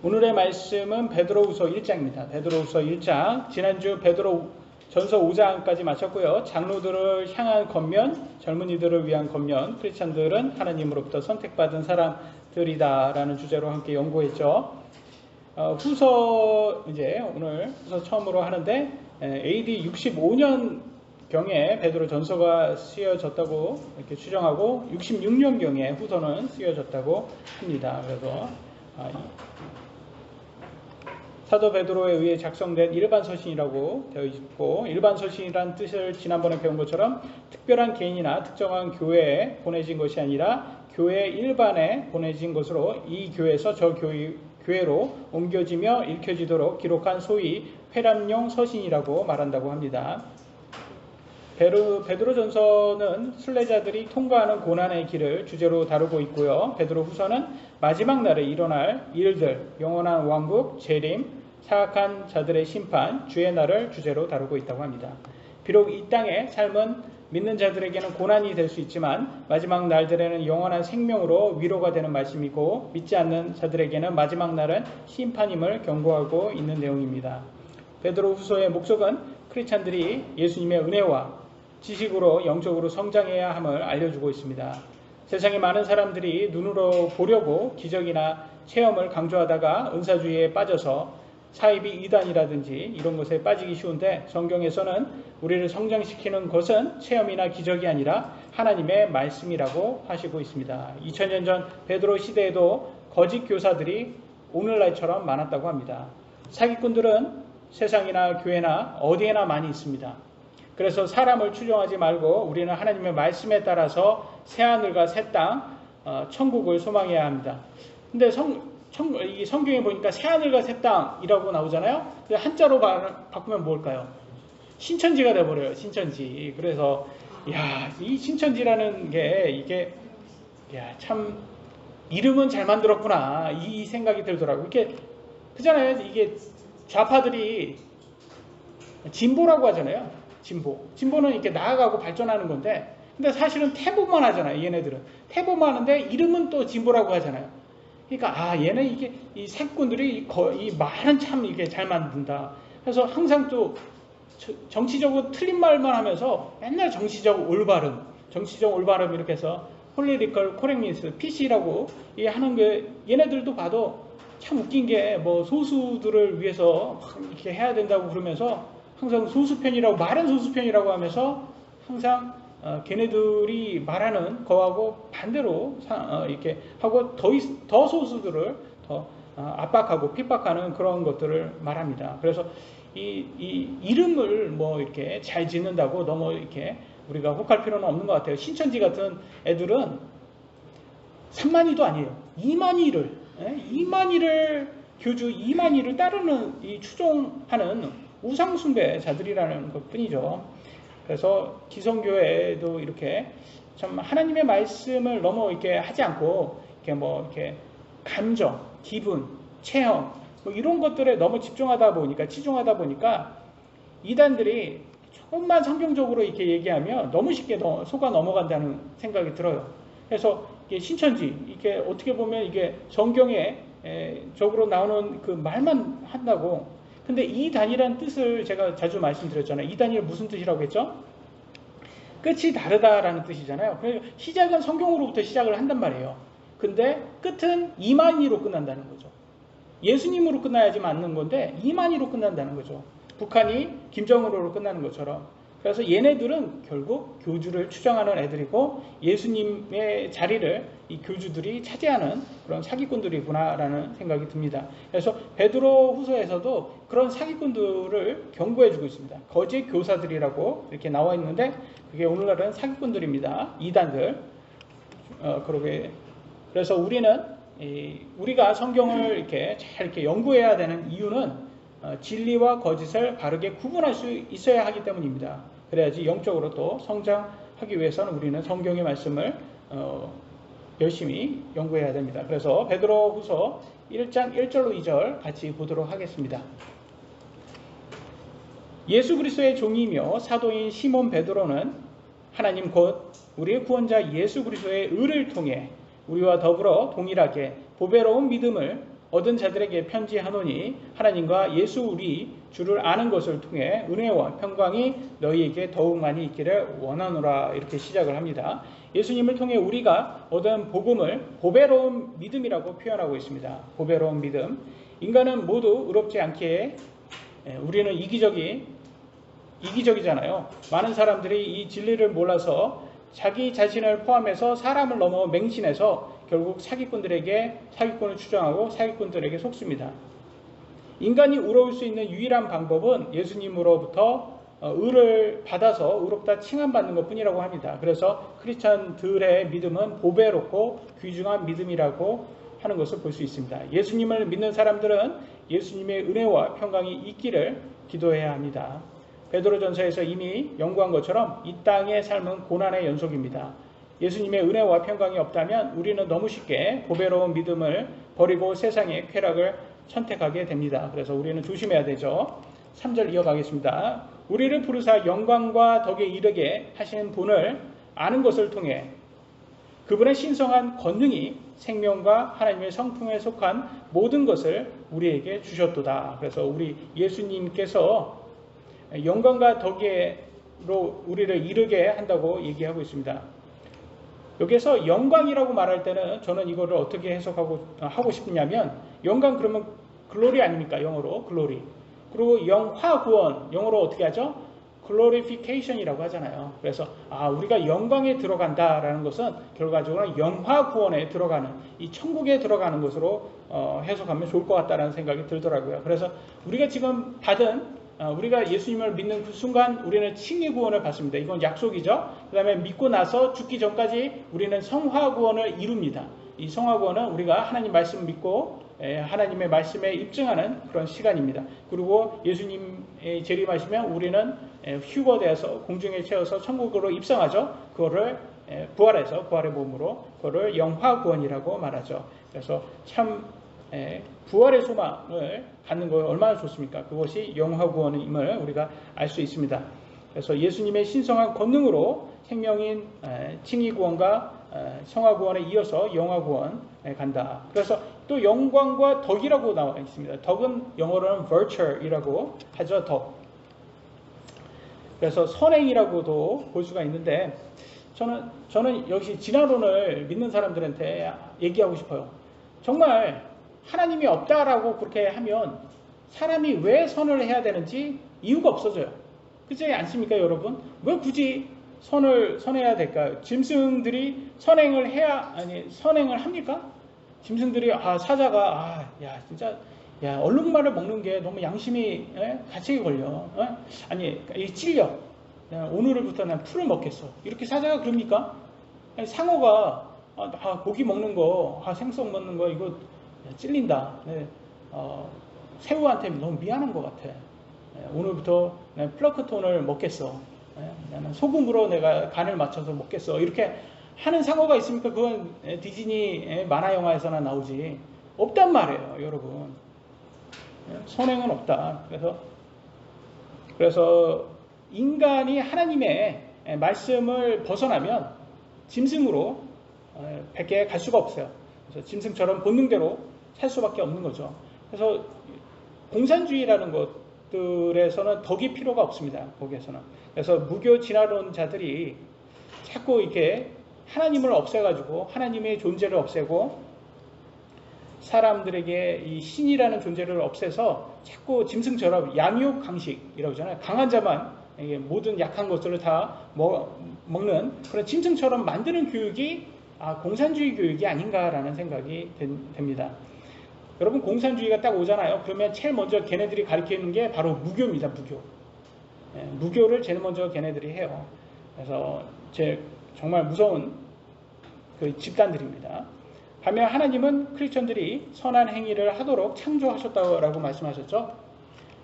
오늘의 말씀은 베드로후서 1장입니다. 베드로후서 1장, 지난주 베드로전서 5장까지 마쳤고요. 장로들을 향한 겉면, 젊은이들을 위한 겉면, 크리스찬들은 하나님으로부터 선택받은 사람들이다라는 주제로 함께 연구했죠. 후서 이제 오늘 후서 처음으로 하는데 AD 65년 경에 베드로 전서가 쓰여졌다고 이렇게 추정하고 66년 경에 후서는 쓰여졌다고 합니다. 그래서 사도 베드로에 의해 작성된 일반 서신이라고 되어 있고, 일반 서신이란 뜻을 지난번에 배운 것처럼 특별한 개인이나 특정한 교회에 보내진 것이 아니라 교회 일반에 보내진 것으로 이 교회에서 저 교회로 옮겨지며 읽혀지도록 기록한 소위 회람용 서신이라고 말한다고 합니다. 베드로전서는 순례자들이 통과하는 고난의 길을 주제로 다루고 있고요. 베드로후서는 마지막 날에 일어날 일들, 영원한 왕국, 재림, 사악한 자들의 심판, 주의 날을 주제로 다루고 있다고 합니다. 비록 이 땅의 삶은 믿는 자들에게는 고난이 될 수 있지만 마지막 날들에는 영원한 생명으로 위로가 되는 말씀이고, 믿지 않는 자들에게는 마지막 날은 심판임을 경고하고 있는 내용입니다. 베드로후서의 목적은 크리스찬들이 예수님의 은혜와 지식으로 영적으로 성장해야 함을 알려주고 있습니다. 세상에 많은 사람들이 눈으로 보려고 기적이나 체험을 강조하다가 은사주의에 빠져서 사이비 이단이라든지 이런 것에 빠지기 쉬운데, 성경에서는 우리를 성장시키는 것은 체험이나 기적이 아니라 하나님의 말씀이라고 하시고 있습니다. 2000년 전 베드로 시대에도 거짓 교사들이 오늘날처럼 많았다고 합니다. 사기꾼들은 세상이나 교회나 어디에나 많이 있습니다. 그래서 사람을 추종하지 말고 우리는 하나님의 말씀에 따라서 새하늘과 새 땅, 천국을 소망해야 합니다. 근데 이 성경에 보니까 새하늘과 새 땅이라고 나오잖아요. 한자로 바꾸면 뭘까요? 신천지가 돼버려요. 신천지. 그래서 이 신천지라는 게 이게 참 이름은 잘 만들었구나 이 생각이 들더라고요. 이게 그잖아요. 이게 좌파들이 진보라고 하잖아요. 진보는 이렇게 나아가고 발전하는 건데, 근데 사실은 퇴보만 하잖아요. 얘네들은 퇴보만 하는데 이름은 또 진보라고 하잖아요. 그러니까 얘네 이게 이 사기꾼들이 이 말은 참 이게 잘 만든다. 그래서 항상 또 정치적으로 틀린 말만 하면서 맨날 정치적 올바름 이렇게 해서 political correctness, PC라고 하는 게, 얘네들도 봐도 참 웃긴 게 뭐 소수들을 위해서 이렇게 해야 된다고 그러면서 항상 소수편이라고, 말은 소수편이라고 하면서 항상 걔네들이 말하는 거하고 반대로 이렇게 하고 더 소수들을 더 압박하고 핍박하는 그런 것들을 말합니다. 그래서 이 이름을 뭐 이렇게 잘 짓는다고 너무 이렇게 우리가 혹할 필요는 없는 것 같아요. 신천지 같은 애들은 3만이도 아니에요. 2만이를 교주 2만이를 따르는 이 추종하는 우상숭배자들이라는 것 뿐이죠. 그래서 기성교회도 이렇게 참 하나님의 말씀을 너무 이렇게 하지 않고 이렇게 감정, 기분, 체험 뭐 이런 것들에 너무 치중하다 보니까 이단들이 조금만 성경적으로 이렇게 얘기하면 너무 쉽게 속아 넘어간다는 생각이 들어요. 그래서 신천지 이게 어떻게 보면 이게 성경에 적으로 나오는 그 말만 한다고. 근데 이단이라는 뜻을 제가 자주 말씀드렸잖아요. 이단이 무슨 뜻이라고 했죠? 끝이 다르다라는 뜻이잖아요. 그러니까 시작은 성경으로부터 시작을 한단 말이에요. 근데 끝은 이만희로 끝난다는 거죠. 예수님으로 끝나야지 맞는 건데 이만희로 끝난다는 거죠. 북한이 김정은으로 끝나는 것처럼. 그래서 얘네들은 결국 교주를 추정하는 애들이고, 예수님의 자리를 이 교주들이 차지하는 그런 사기꾼들이구나라는 생각이 듭니다. 그래서 베드로 후서에서도 그런 사기꾼들을 경고해주고 있습니다. 거짓 교사들이라고 이렇게 나와 있는데, 그게 오늘날은 사기꾼들입니다. 이단들. 그래서 우리가 성경을 이렇게 잘 이렇게 연구해야 되는 이유는 진리와 거짓을 바르게 구분할 수 있어야 하기 때문입니다. 그래야지 영적으로 또 성장하기 위해서는 우리는 성경의 말씀을 열심히 연구해야 됩니다. 그래서 베드로후서 1장 1절로 2절 같이 보도록 하겠습니다. 예수 그리스도의 종이며 사도인 시몬 베드로는 하나님 곧 우리의 구원자 예수 그리스도의 의를 통해 우리와 더불어 동일하게 보배로운 믿음을 얻은 자들에게 편지하노니 하나님과 예수 우리 주를 아는 것을 통해 은혜와 평강이 너희에게 더욱 많이 있기를 원하노라. 이렇게 시작을 합니다. 예수님을 통해 우리가 얻은 복음을 보배로운 믿음이라고 표현하고 있습니다. 보배로운 믿음. 인간은 모두 의롭지 않기에 우리는 이기적이잖아요. 많은 사람들이 이 진리를 몰라서 자기 자신을 포함해서 사람을 넘어 맹신해서 결국 사기꾼을 추정하고 사기꾼들에게 속습니다. 인간이 의로울 수 있는 유일한 방법은 예수님으로부터 의를 받아서 의롭다 칭함받는 것뿐이라고 합니다. 그래서 크리스천들의 믿음은 보배롭고 귀중한 믿음이라고 하는 것을 볼 수 있습니다. 예수님을 믿는 사람들은 예수님의 은혜와 평강이 있기를 기도해야 합니다. 베드로전서에서 이미 연구한 것처럼 이 땅의 삶은 고난의 연속입니다. 예수님의 은혜와 평강이 없다면 우리는 너무 쉽게 보배로운 믿음을 버리고 세상의 쾌락을 선택하게 됩니다. 그래서 우리는 조심해야 되죠. 3절 이어가겠습니다. 우리를 부르사 영광과 덕에 이르게 하신 분을 아는 것을 통해 그분의 신성한 권능이 생명과 하나님의 성품에 속한 모든 것을 우리에게 주셨도다. 그래서 우리 예수님께서 영광과 덕에로 우리를 이르게 한다고 얘기하고 있습니다. 여기서 영광이라고 말할 때는 저는 이거를 어떻게 하고 싶냐면 영광 그러면 글로리 아닙니까? 영어로 글로리. 그리고 영화 구원 영어로 어떻게 하죠? glorification이라고 하잖아요. 그래서 우리가 영광에 들어간다라는 것은 결과적으로 영화 구원에 들어가는 이 천국에 들어가는 것으로 해석하면 좋을 것 같다는 생각이 들더라고요. 그래서 우리가 지금 우리가 예수님을 믿는 그 순간 우리는 칭의 구원을 받습니다. 이건 약속이죠. 그 다음에 믿고 나서 죽기 전까지 우리는 성화 구원을 이룹니다. 이 성화 구원은 우리가 하나님 말씀 믿고 하나님의 말씀에 입증하는 그런 시간입니다. 그리고 예수님의 재림하시면 우리는 휴거되어서 공중에 채워서 천국으로 입성하죠. 그거를 부활의 몸으로 그거를 영화 구원이라고 말하죠. 그래서 참 부활의 소망을 갖는 거 얼마나 좋습니까? 그것이 영화 구원임을 우리가 알 수 있습니다. 그래서 예수님의 신성한 권능으로 생명인 칭의 구원과 성화 구원에 이어서 영화 구원에 간다. 그래서 또 영광과 덕이라고 나와 있습니다. 덕은 영어로는 virtue이라고 하죠. 덕. 그래서 선행이라고도 볼 수가 있는데 저는 역시 진화론을 믿는 사람들한테 얘기하고 싶어요. 정말 하나님이 없다라고 그렇게 하면 사람이 왜 선을 해야 되는지 이유가 없어져요. 그렇지 않습니까, 여러분? 왜 굳이 선해야 될까요? 짐승들이 선행을 합니까? 짐승들이 사자가 진짜 얼룩말을 먹는 게 너무 양심이 가책이 걸려. 찔려. 오늘부터 난 풀을 먹겠어. 이렇게 사자가 그럽니까? 상어가 고기 먹는 거, 생선 먹는 거 이거 찔린다. 새우한테 너무 미안한 것 같아. 오늘부터 플라크톤을 먹겠어. 나는 소금으로 내가 간을 맞춰서 먹겠어. 이렇게 하는 상어가 있습니까? 그건 디즈니 만화 영화에서나 나오지. 없단 말이에요, 여러분. 선행은 없다. 그래서 인간이 하나님의 말씀을 벗어나면 짐승으로 밖에 갈 수가 없어요. 그래서 짐승처럼 본능대로 살 수밖에 없는 거죠. 그래서 공산주의라는 것들에서는 덕이 필요가 없습니다. 거기에서는. 그래서 무교 진화론자들이 자꾸 이렇게 하나님을 없애가지고 하나님의 존재를 없애고 사람들에게 이 신이라는 존재를 없애서 자꾸 짐승처럼 양육 강식이라고 하잖아요. 강한 자만 모든 약한 것들을 다 먹는 그런 짐승처럼 만드는 교육이 공산주의 교육이 아닌가라는 생각이 됩니다. 여러분 공산주의가 딱 오잖아요. 그러면 제일 먼저 걔네들이 가르치는 게 바로 무교입니다. 무교를 제일 먼저 걔네들이 해요. 그래서 정말 무서운 그 집단들입니다. 반면 하나님은 크리스천들이 선한 행위를 하도록 창조하셨다고 말씀하셨죠.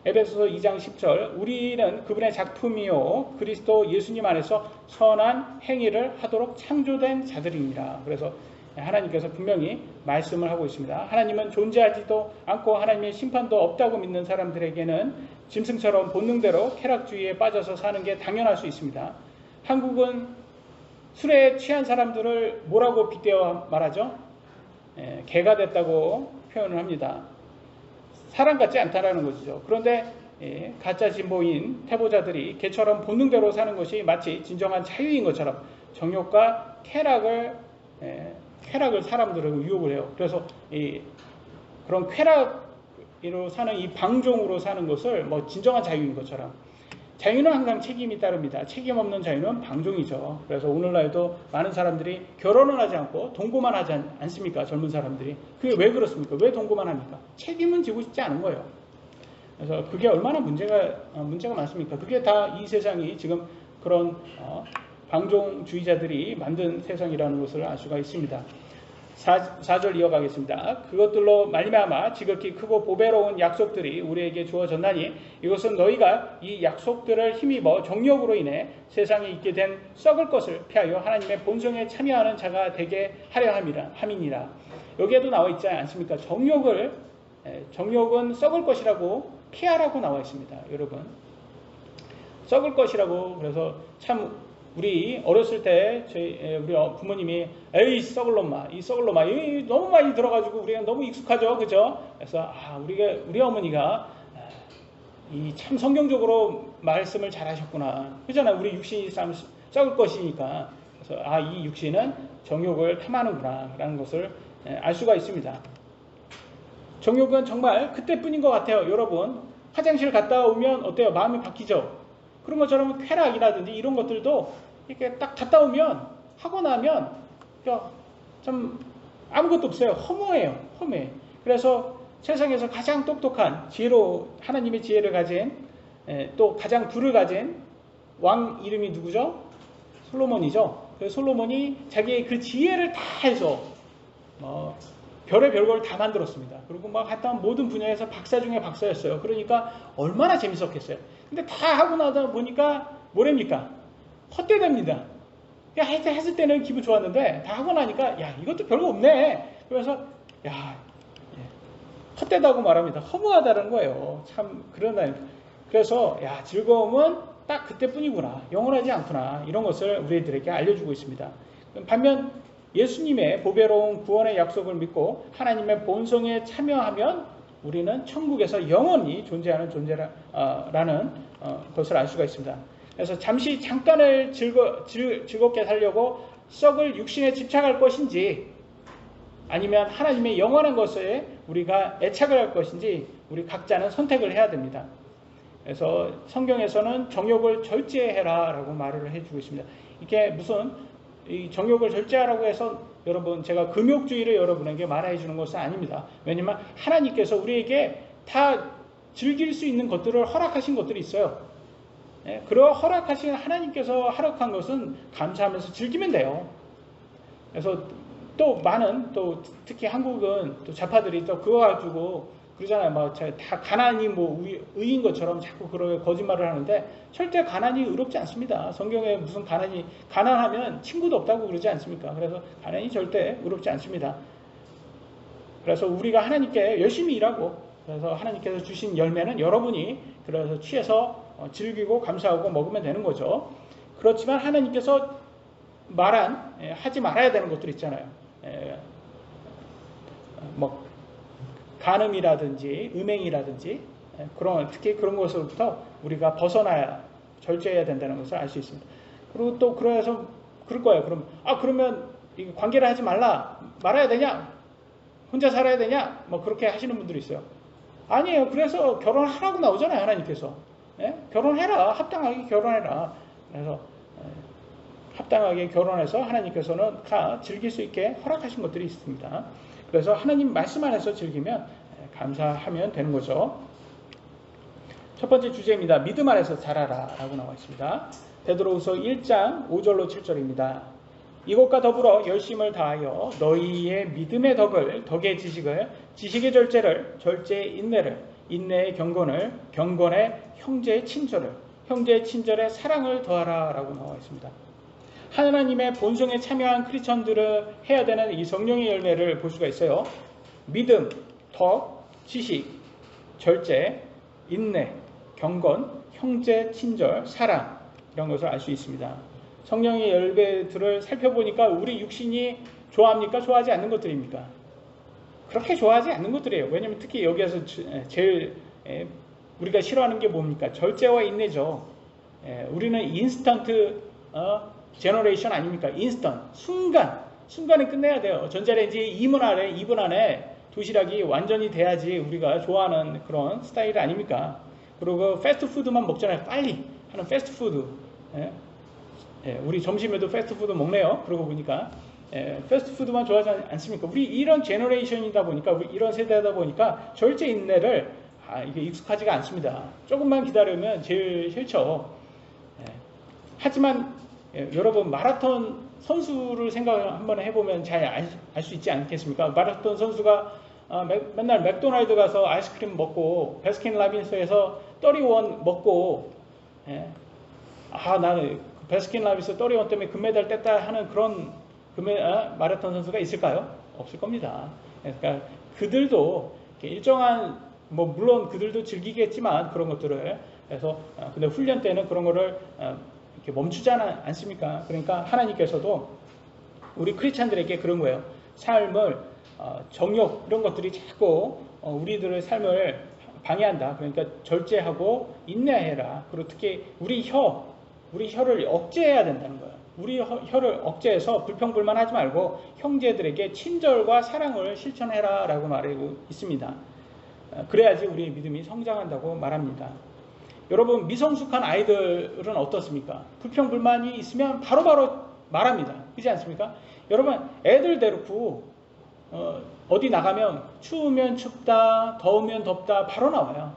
에베소서 2장 10절 우리는 그분의 작품이요 그리스도 예수님 안에서 선한 행위를 하도록 창조된 자들입니다. 그래서 하나님께서 분명히 말씀을 하고 있습니다. 하나님은 존재하지도 않고 하나님의 심판도 없다고 믿는 사람들에게는 짐승처럼 본능대로 쾌락주의에 빠져서 사는 게 당연할 수 있습니다. 한국은 술에 취한 사람들을 뭐라고 빗대어 말하죠? 개가 됐다고 표현을 합니다. 사람 같지 않다라는 것이죠. 그런데 가짜 진보인 태보자들이 개처럼 본능대로 사는 것이 마치 진정한 자유인 것처럼 정욕과 쾌락을 사람들은 유혹을 해요. 그래서 그런 쾌락으로 사는 이 방종으로 사는 것을 뭐 진정한 자유인 것처럼, 자유는 항상 책임이 따릅니다. 책임 없는 자유는 방종이죠. 그래서 오늘날에도 많은 사람들이 결혼을 하지 않고 동거만 하지 않습니까? 젊은 사람들이. 그게 왜 그렇습니까? 왜 동거만 합니까? 책임은 지고 싶지 않은 거예요. 그래서 그게 얼마나 문제가 많습니까? 그게 다 이 세상이 지금 그런 방종주의자들이 만든 세상이라는 것을 알 수가 있습니다. 4절 이어가겠습니다. 그것들로 말미암아 지극히 크고 보배로운 약속들이 우리에게 주어졌나니 이것은 너희가 이 약속들을 힘입어 정욕으로 인해 세상에 있게 된 썩을 것을 피하여 하나님의 본성에 참여하는 자가 되게 하려 함이니라. 여기에도 나와 있지 않습니까? 정욕은 썩을 것이라고 피하라고 나와 있습니다. 여러분, 썩을 것이라고. 그래서 참 우리 어렸을 때 우리 부모님이 에이 썩을 놈아, 이 썩을 놈아, 이 너무 많이 들어가지고 우리가 너무 익숙하죠, 그죠? 그래서 우리 어머니가 이 참 성경적으로 말씀을 잘하셨구나, 그잖아요. 우리 육신이 썩을 것이니까. 그래서 이 육신은 정욕을 탐하는구나라는 것을 알 수가 있습니다. 정욕은 정말 그때뿐인 것 같아요. 여러분, 화장실 갔다 오면 어때요? 마음이 바뀌죠. 그런 것처럼 쾌락이라든지 이런 것들도 이렇게 딱 갔다 오면, 하고 나면 좀 아무것도 없어요. 허무해요. 허무해. 그래서 세상에서 가장 똑똑한 하나님의 지혜를 가진, 또 가장 부를 가진 왕 이름이 누구죠? 솔로몬이죠. 그래서 솔로몬이 자기의 그 지혜를 다 해서 별의 별걸 다 만들었습니다. 그리고 막 하여튼 모든 분야에서 박사 중에 박사였어요. 그러니까 얼마나 재밌었겠어요. 근데 다 하고 나다 보니까 뭐랍니까? 헛되답니다. 하여튼 했을 때는 기분 좋았는데 다 하고 나니까 이것도 별거 없네. 그래서 헛되다고 말합니다. 허무하다는 거예요. 참 그런다니까. 그래서 즐거움은 딱 그때뿐이구나, 영원하지 않구나, 이런 것을 우리들에게 알려주고 있습니다. 반면 예수님의 보배로운 구원의 약속을 믿고 하나님의 본성에 참여하면 우리는 천국에서 영원히 존재하는 존재라는 것을 알 수가 있습니다. 그래서 잠깐을 즐겁게 살려고 썩을 육신에 집착할 것인지, 아니면 하나님의 영원한 것에 우리가 애착을 할 것인지, 우리 각자는 선택을 해야 됩니다. 그래서 성경에서는 정욕을 절제해라 라고 말을 해주고 있습니다. 이게 무슨 이 정욕을 절제하라고 해서 여러분, 제가 금욕주의를 여러분에게 말해 주는 것은 아닙니다. 왜냐하면 하나님께서 우리에게 다 즐길 수 있는 것들을 허락하신 것들이 있어요. 그러 허락하신 하나님께서 허락한 것은 감사하면서 즐기면 돼요. 그래서 또 특히 한국은 또 좌파들이 또 그거 가지고 그러잖아요. 다 가난이 의인 것처럼 자꾸 그런 거짓말을 하는데, 절대 가난이 의롭지 않습니다. 성경에 무슨 가난하면 친구도 없다고 그러지 않습니까? 그래서 가난이 절대 의롭지 않습니다. 그래서 우리가 하나님께 열심히 일하고, 그래서 하나님께서 주신 열매는 여러분이 그래서 취해서 즐기고 감사하고 먹으면 되는 거죠. 그렇지만 하나님께서 말한 하지 말아야 되는 것들 있잖아요. 간음이라든지 음행이라든지 특히 그런 것으로부터 우리가 벗어나야, 절제해야 된다는 것을 알 수 있습니다. 그리고 또 그래서 그럴 거예요. 그러면 관계를 하지 말아야 되냐? 혼자 살아야 되냐? 그렇게 하시는 분들이 있어요. 아니에요. 그래서 결혼하라고 나오잖아요, 하나님께서. 결혼해라. 합당하게 결혼해라. 그래서 합당하게 결혼해서 하나님께서는 다 즐길 수 있게 허락하신 것들이 있습니다. 그래서 하나님 말씀 안에서 즐기면 감사하면 되는 거죠. 첫 번째 주제입니다. 믿음 안에서 자라라 라고 나와 있습니다. 베드로후서 1장 5절로 7절입니다. 이것과 더불어 열심을 다하여 너희의 믿음의 덕의 지식을, 지식의 절제를, 절제의 인내를, 인내의 경건을, 경건의 형제의 친절을, 형제의 친절의 사랑을 더하라 라고 나와 있습니다. 하나님의 본성에 참여한 크리스천들을 해야 되는 이 성령의 열매를 볼 수가 있어요. 믿음, 덕, 지식, 절제, 인내, 경건, 형제, 친절, 사랑, 이런 것을 알 수 있습니다. 성령의 열매들을 살펴보니까 우리 육신이 좋아합니까? 좋아하지 않는 것들입니까? 그렇게 좋아하지 않는 것들이에요. 왜냐면 특히 여기에서 제일 우리가 싫어하는 게 뭡니까? 절제와 인내죠. 우리는 인스턴트 제너레이션 아닙니까? 인스턴트, 순간에 끝내야 돼요. 전자레인지 2분 안에 도시락이 완전히 돼야지 우리가 좋아하는 그런 스타일 아닙니까? 그리고 패스트푸드만 먹잖아요. 빨리 하는 패스트푸드. 우리 점심에도 패스트푸드 먹네요. 그러고 보니까 패스트푸드만 좋아하지 않습니까? 우리 이런 제너레이션이다 보니까, 우리 이런 세대다 보니까 절제 인내를 이게 익숙하지가 않습니다. 조금만 기다리면 제일 싫죠. 하지만 여러분, 마라톤 선수를 생각을 한번 해보면 잘 알 수 있지 않겠습니까? 마라톤 선수가 맨날 맥도날드 가서 아이스크림 먹고 베스킨라빈스에서 31 먹고 나는 베스킨라빈스 31 때문에 금메달 뗐다 하는 그런 마라톤 선수가 있을까요? 없을 겁니다. 그러니까 그들도 일정한, 물론 그들도 즐기겠지만 그런 것들을, 그래서 근데 훈련 때는 그런 거를 이렇게 멈추지 않습니까? 그러니까 하나님께서도 우리 크리스찬들에게 그런 거예요. 삶을 정욕 이런 것들이 자꾸 우리들의 삶을 방해한다. 그러니까 절제하고 인내해라. 그리고 특히 우리 혀를 억제해야 된다는 거예요. 우리 혀를 억제해서 불평불만하지 말고 형제들에게 친절과 사랑을 실천해라 라고 말하고 있습니다. 그래야지 우리의 믿음이 성장한다고 말합니다. 여러분, 미성숙한 아이들은 어떻습니까? 불평불만이 있으면 바로바로 말합니다. 그렇지 않습니까? 여러분, 애들 데리고 어디 나가면 추우면 춥다, 더우면 덥다 바로 나와요.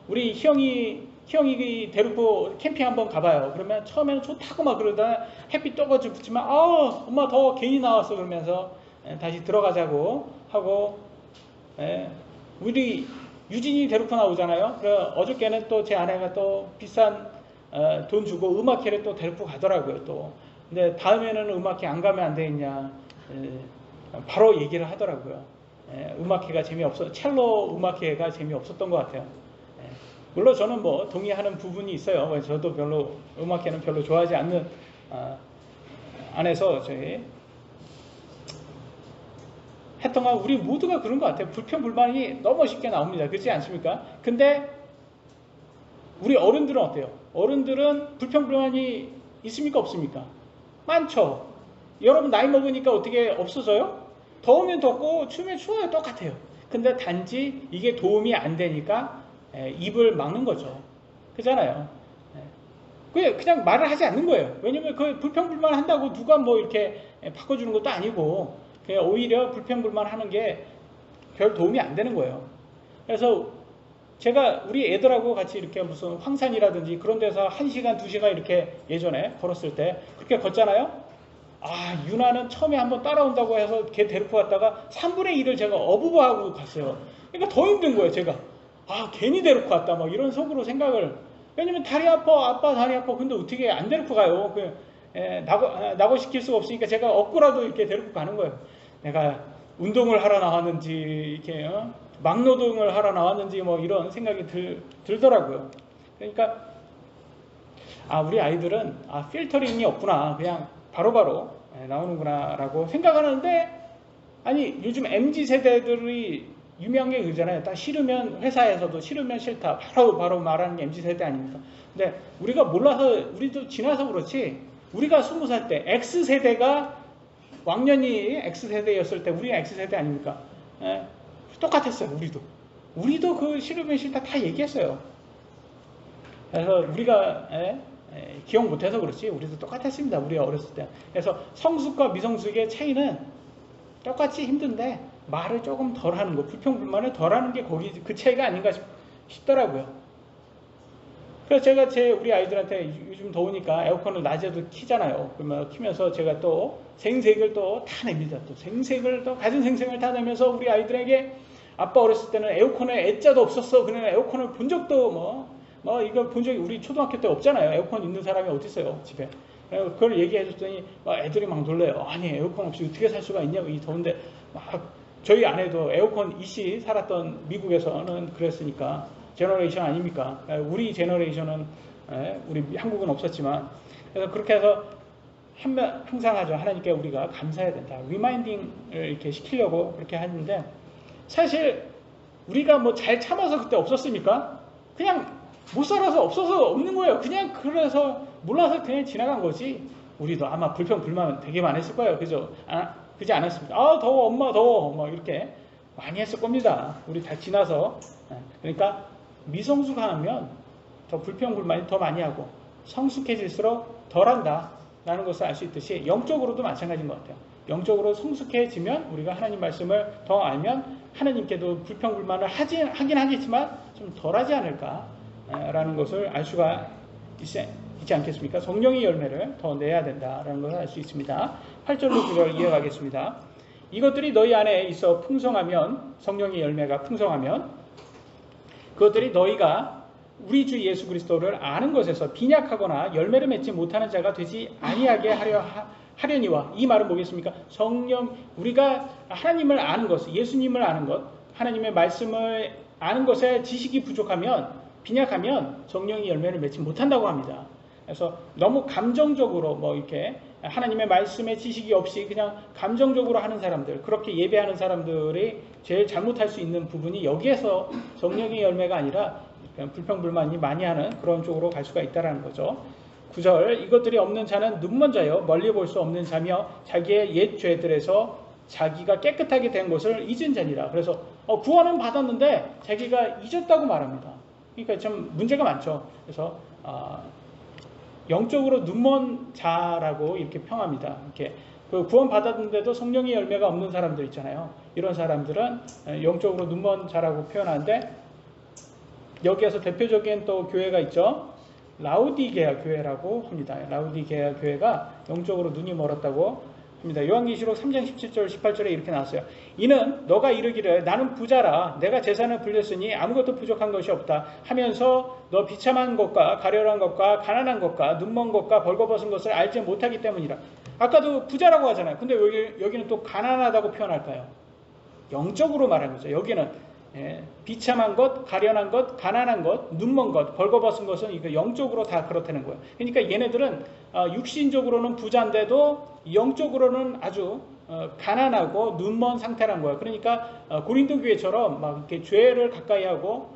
우리 형이 데리고 캠핑 한번 가봐요. 그러면 처음에는 좋다고 막 그러다 햇빛 떠가지고 붙지만 엄마 더 괜히 나왔어 그러면서 다시 들어가자고 하고, 우리 유진이 데리고 나오잖아요. 어저께는 또 제 아내가 또 비싼 돈 주고 음악회를 또 데리고 가더라고요. 또 근데 다음에는 음악회 안 가면 안 되겠냐, 바로 얘기를 하더라고요. 음악회가 첼로 음악회가 재미없었던 것 같아요. 물론 저는 동의하는 부분이 있어요. 저도 별로 음악회는 별로 좋아하지 않는 안에서 하여튼간 우리 모두가 그런 것 같아요. 불평불만이 너무 쉽게 나옵니다. 그렇지 않습니까? 근데 우리 어른들은 어때요? 어른들은 불평불만이 있습니까? 없습니까? 많죠. 여러분 나이 먹으니까 어떻게 없어져요? 더우면 덥고 추우면 추워요. 똑같아요. 근데 단지 이게 도움이 안 되니까 입을 막는 거죠. 그잖아요. 그냥 말을 하지 않는 거예요. 왜냐면 그 불평불만 한다고 누가 이렇게 바꿔주는 것도 아니고, 그냥 오히려 불평불만 하는 게 별 도움이 안 되는 거예요. 그래서 제가 우리 애들하고 같이 이렇게 무슨 황산이라든지 그런 데서 1시간, 2시간 이렇게 예전에 걸었을 때 그렇게 걷잖아요. 유나는 처음에 한번 따라온다고 해서 걔 데리고 갔다가 3분의 1을 제가 어부바하고 갔어요. 그러니까 더 힘든 거예요, 제가. 괜히 데리고 갔다, 이런 속으로 생각을. 왜냐면 다리 아파, 다리 아파. 근데 어떻게 안 데리고 가요? 낙오 시킬 수가 없으니까 제가 업고라도 이렇게 데리고 가는 거예요. 내가 운동을 하러 나왔는지, 이렇게, 막노동을 하러 나왔는지, 이런 생각이 들더라고요. 그러니까, 우리 아이들은, 필터링이 없구나. 그냥 바로바로 나오는구나, 라고 생각하는데, 아니, 요즘 MZ 세대들이 유명한 게 그잖아요. 딱 싫으면, 회사에서도 싫으면 싫다. 바로 말하는 게 MZ세대 아닙니까? 근데 우리가 몰라서, 우리도 지나서 그렇지, 우리가 20살 때, X세대가, 왕년이 X세대였을 때, 우리가 X세대 아닙니까? 똑같았어요, 우리도 그 싫으면 싫다 다 얘기했어요. 그래서 우리가, 기억 못해서 그렇지, 우리도 똑같았습니다. 우리가 어렸을 때. 그래서 성숙과 미성숙의 차이는 똑같이 힘든데, 말을 조금 덜 하는 거, 불평불만을 덜 하는 게 그 차이가 아닌가 싶더라고요. 그래서 제가 우리 아이들한테 요즘 더우니까 에어컨을 낮에도 키잖아요. 그러면 키면서 제가 또 생색을 또 다 냅니다. 또 생색을 또 가진 생색을 다 내면서 우리 아이들에게, 아빠 어렸을 때는 에어컨에 애자도 없었어. 그냥 에어컨을 본 적도 이걸 본 적이 우리 초등학교 때 없잖아요. 에어컨 있는 사람이 어디 있어요, 집에. 그걸 얘기해 줬더니 애들이 막 놀래요. 아니, 에어컨 없이 어떻게 살 수가 있냐고, 이 더운데. 저희 아내도 에어컨 이씨 살았던 미국에서는 그랬으니까 제너레이션 아닙니까? 우리 제너레이션은, 우리 한국은 없었지만, 그래서 그렇게 해서 항상 하죠. 하나님께 우리가 감사해야 된다. 리마인딩을 이렇게 시키려고 그렇게 하는데, 사실 우리가 뭐 잘 참아서 그때 없었습니까? 그냥 못 살아서 없어서 없는 거예요. 그냥 그래서 몰라서 그냥 지나간 거지. 우리도 아마 불평불만 되게 많이 했을 거예요. 그죠? 그지 않았습니까? 아, 더워, 엄마, 더워. 뭐 이렇게 많이 했을 겁니다. 우리 다 지나서. 그러니까 미성숙하면 더 불평불만이 더 많이 하고 성숙해질수록 덜한다 라는 것을 알 수 있듯이 영적으로도 마찬가지인 것 같아요. 영적으로 성숙해지면 우리가 하나님 말씀을 더 알면 하나님께도 불평불만을 하긴 하겠지만 좀 덜하지 않을까 라는 것을 알 수가 있지 않겠습니까? 성령의 열매를 더 내야 된다라는 것을 알 수 있습니다. 8절로 9절 이어가겠습니다. 이것들이 너희 안에 있어 풍성하면, 성령의 열매가 풍성하면 그것들이 너희가 우리 주 예수 그리스도를 아는 것에서 빈약하거나 열매를 맺지 못하는 자가 되지 아니하게 하려니와. 이 말은 뭐겠습니까? 우리가 하나님을 아는 것, 예수님을 아는 것, 하나님의 말씀을 아는 것에 지식이 부족하면, 빈약하면 성령의 열매를 맺지 못한다고 합니다. 그래서 너무 감정적으로 뭐 이렇게 하나님의 말씀에 지식이 없이 그냥 감정적으로 하는 사람들, 그렇게 예배하는 사람들이 제일 잘못할 수 있는 부분이 여기에서 성령의 열매가 아니라 그냥 불평불만이 많이 하는 그런 쪽으로 갈 수가 있다는 거죠. 9절, 이것들이 없는 자는 눈먼 자요 멀리 볼 수 없는 자며 자기의 옛 죄들에서 자기가 깨끗하게 된 것을 잊은 자니라. 그래서 구원은 받았는데 자기가 잊었다고 말합니다. 그러니까 좀 문제가 많죠. 그래서 영적으로 눈먼 자라고 이렇게 평합니다. 이렇게 그 구원 받았는데도 성령의 열매가 없는 사람들 있잖아요. 이런 사람들은 영적으로 눈먼 자라고 표현하는데, 여기에서 대표적인 또 교회가 있죠. 라우디게아 교회라고 합니다. 라우디게아 교회가 영적으로 눈이 멀었다고 합니다. 요한계시록 3장 17절 18절에 이렇게 나왔어요. 이는 너가 이르기를 나는 부자라 내가 재산을 불렸으니 아무것도 부족한 것이 없다 하면서 너 비참한 것과 가련한 것과 가난한 것과 눈먼 것과 벌거벗은 것을 알지 못하기 때문이라. 아까도 부자라고 하잖아요. 근데 여기는 또 가난하다고 표현할까요? 영적으로 말하는 거죠. 여기는 비참한 것, 가련한 것, 가난한 것, 눈먼 것, 벌거벗은 것은 이거 영적으로 다 그렇다는 거예요. 그러니까 얘네들은 육신적으로는 부자인데도 영적으로는 아주 가난하고 눈먼 상태란 거예요. 그러니까 고린도 교회처럼 막 이렇게 죄를 가까이 하고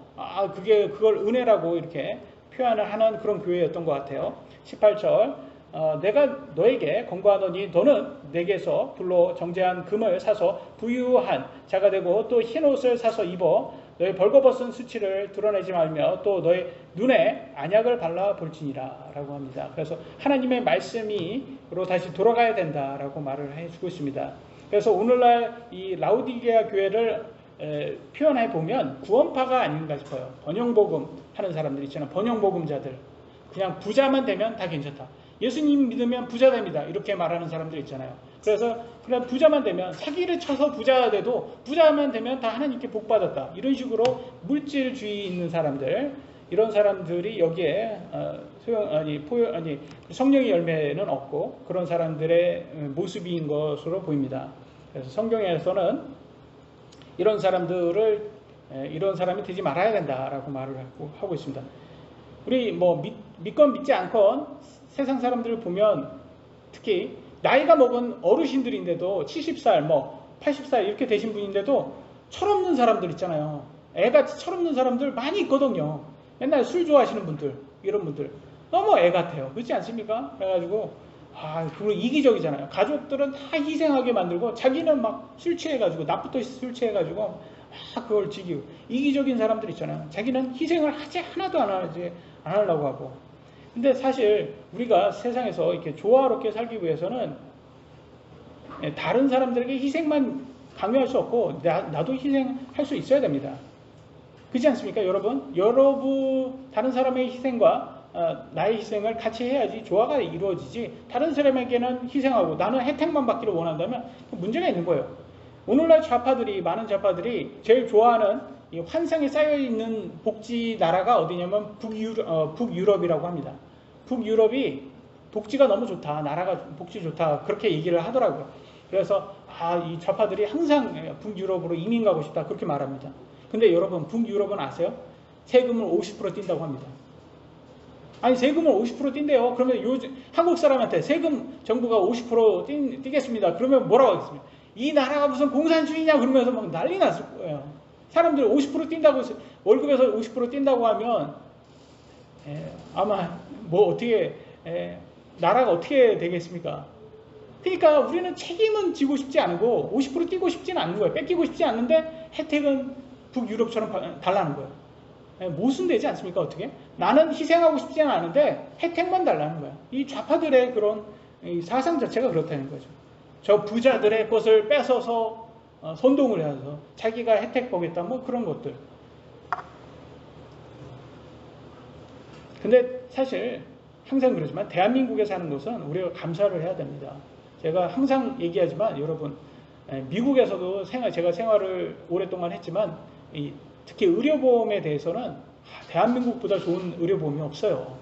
그걸 은혜라고 이렇게 표현을 하는 그런 교회였던 것 같아요. 18절, 내가 너에게 권고하더니 너는 내게서 불로 정제한 금을 사서 부유한 자가 되고 또 흰 옷을 사서 입어 너의 벌거벗은 수치를 드러내지 말며 또 너의 눈에 안약을 발라 볼지니라 라고 합니다. 그래서 하나님의 말씀으로 다시 돌아가야 된다라고 말을 해주고 있습니다. 그래서 오늘날 이 라우디게아 교회를 표현해 보면 구원파가 아닌가 싶어요. 번영복음 하는 사람들 있잖아요. 번영복음자들. 그냥 부자만 되면 다 괜찮다. 예수님 믿으면 부자 됩니다. 이렇게 말하는 사람들 있잖아요. 그래서 그냥 부자만 되면, 사기를 쳐서 부자가 돼도 부자만 되면 다 하나님께 복 받았다. 이런 식으로 물질주의 있는 사람들, 이런 사람들이 여기에 성령의 열매는 없고 그런 사람들의 모습인 것으로 보입니다. 그래서 성경에서는 이런 사람이 되지 말아야 된다라고 말을 하고 있습니다. 우리 뭐 믿건 믿지 않건 세상 사람들을 보면 특히 나이가 먹은 어르신들인데도 70살, 80살 이렇게 되신 분인데도 철없는 사람들 있잖아요. 애같이 철없는 사람들 많이 있거든요. 맨날 술 좋아하시는 분들, 이런 분들 너무 애 같아요. 그렇지 않습니까? 그래가지고 그리고 이기적이잖아요. 가족들은 다 희생하게 만들고 자기는 막 술 취해가지고 낮부터 술 취해가지고 그걸 지키고, 이기적인 사람들 있잖아요. 자기는 희생을 하나도 안 하려고 하고. 근데 사실 우리가 세상에서 이렇게 조화롭게 살기 위해서는 다른 사람들에게 희생만 강요할 수 없고 나도 희생할 수 있어야 됩니다. 그렇지 않습니까, 여러분? 다른 사람의 희생과 나의 희생을 같이 해야지 조화가 이루어지지, 다른 사람에게는 희생하고 나는 혜택만 받기를 원한다면 문제가 있는 거예요. 오늘날 많은 좌파들이 제일 좋아하는 이 환상에 쌓여있는 복지 나라가 어디냐면 북유럽이라고 합니다. 북유럽이 복지가 너무 좋다, 나라가 복지 좋다, 그렇게 얘기를 하더라고요. 그래서 이 좌파들이 항상 북유럽으로 이민 가고 싶다 그렇게 말합니다. 근데 여러분, 북유럽은 아세요? 세금을 50% 뛴다고 합니다. 아니, 세금을 50% 뛴대요. 그러면 한국 사람한테 세금 정부가 50% 뛰겠습니다. 그러면 뭐라고 하겠습니까? 이 나라가 무슨 공산주의냐 그러면서 막 난리 났을 거예요. 사람들 50% 뛴다고 월급에서 50% 뛴다고 하면 아마 뭐 어떻게 나라가 어떻게 되겠습니까? 그러니까 우리는 책임은 지고 싶지 않고 50% 뛰고 싶지는 않는 거예요. 뺏기고 싶지 않는데 혜택은 북유럽처럼 달라는 거예요. 모순되지 않습니까? 어떻게? 나는 희생하고 싶지는 않은데 혜택만 달라는 거예요. 이 좌파들의 그런 사상 자체가 그렇다는 거죠. 저 부자들의 것을 뺏어서 선동을 해서 자기가 혜택 보겠다 뭐 그런 것들. 근데 사실 항상 그러지만 대한민국에 사는 것은 우리가 감사를 해야 됩니다. 제가 항상 얘기하지만 여러분 미국에서도 제가 생활을 오랫동안 했지만 특히 의료보험에 대해서는 대한민국보다 좋은 의료보험이 없어요.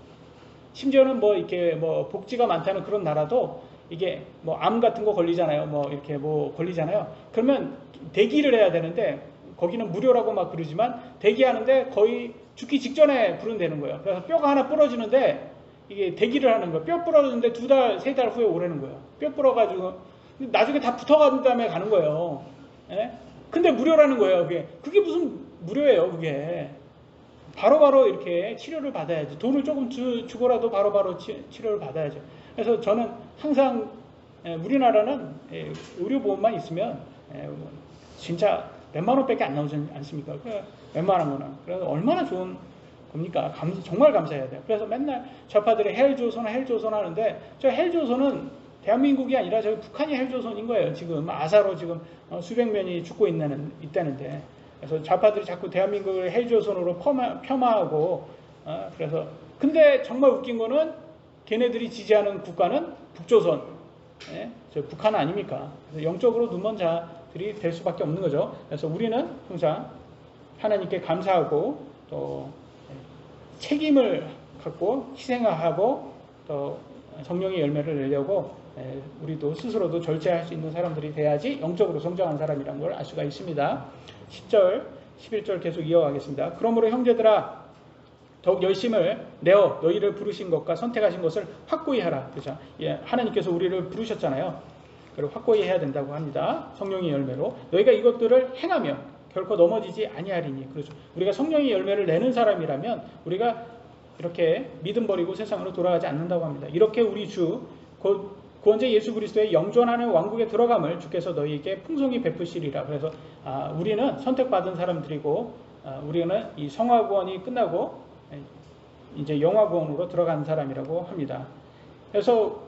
심지어는 뭐 이렇게 뭐 복지가 많다는 그런 나라도 이게 뭐 암 같은 거 걸리잖아요. 뭐 이렇게 뭐 걸리잖아요. 그러면 대기를 해야 되는데 거기는 무료라고 막 그러지만 대기하는데 거의 죽기 직전에 부른다는 거예요. 그래서 뼈가 하나 부러지는데 이게 대기를 하는 거예요. 뼈 부러지는데 2달, 3달 후에 오라는 거예요. 뼈 부러가지고 나중에 다 붙어간 다음에 가는 거예요. 예? 근데 무료라는 거예요. 그게 무슨 무료예요. 그게 바로바로 이렇게 치료를 받아야죠. 돈을 조금 주고라도 바로바로 치료를 받아야죠. 그래서 저는 항상 우리나라는 의료보험만 있으면 진짜 몇만 원밖에 안 나오지 않습니까? 웬만한 거는. 그래서 얼마나 좋은 겁니까? 정말 감사해야 돼요. 그래서 맨날 좌파들이 헬조선 하는데 저 헬조선은 대한민국이 아니라 저기 북한이 헬조선인 거예요. 지금 아사로 지금 수백 명이 죽고 있다는데. 그래서 좌파들이 자꾸 대한민국을 헬조선으로 폄하하고 그래서 근데 정말 웃긴 거는 걔네들이 지지하는 국가는 북조선, 저 북한 아닙니까? 그래서 영적으로 눈먼 자들이 될 수밖에 없는 거죠. 그래서 우리는 항상 하나님께 감사하고 또 책임을 갖고 희생하고 또 성령의 열매를 내려고 우리도 스스로도 절제할 수 있는 사람들이 돼야지 영적으로 성장한 사람이라는 걸 알 수가 있습니다. 10절, 11절 계속 이어가겠습니다. 그러므로 형제들아 더욱 열심을 내어 너희를 부르신 것과 선택하신 것을 확고히 하라. 그렇죠? 하나님께서 우리를 부르셨잖아요. 그리고 확고히 해야 된다고 합니다. 성령의 열매로 너희가 이것들을 행하면 결코 넘어지지 아니하리니. 그렇죠. 우리가 성령의 열매를 내는 사람이라면 우리가 이렇게 믿음 버리고 세상으로 돌아가지 않는다고 합니다. 이렇게 우리 주 곧 구원자 예수 그리스도의 영존하는 왕국에 들어감을 주께서 너희에게 풍성히 베푸시리라. 그래서 우리는 선택받은 사람들이고 우리는 이 성화구원이 끝나고 이제 영화구원으로 들어간 사람이라고 합니다. 그래서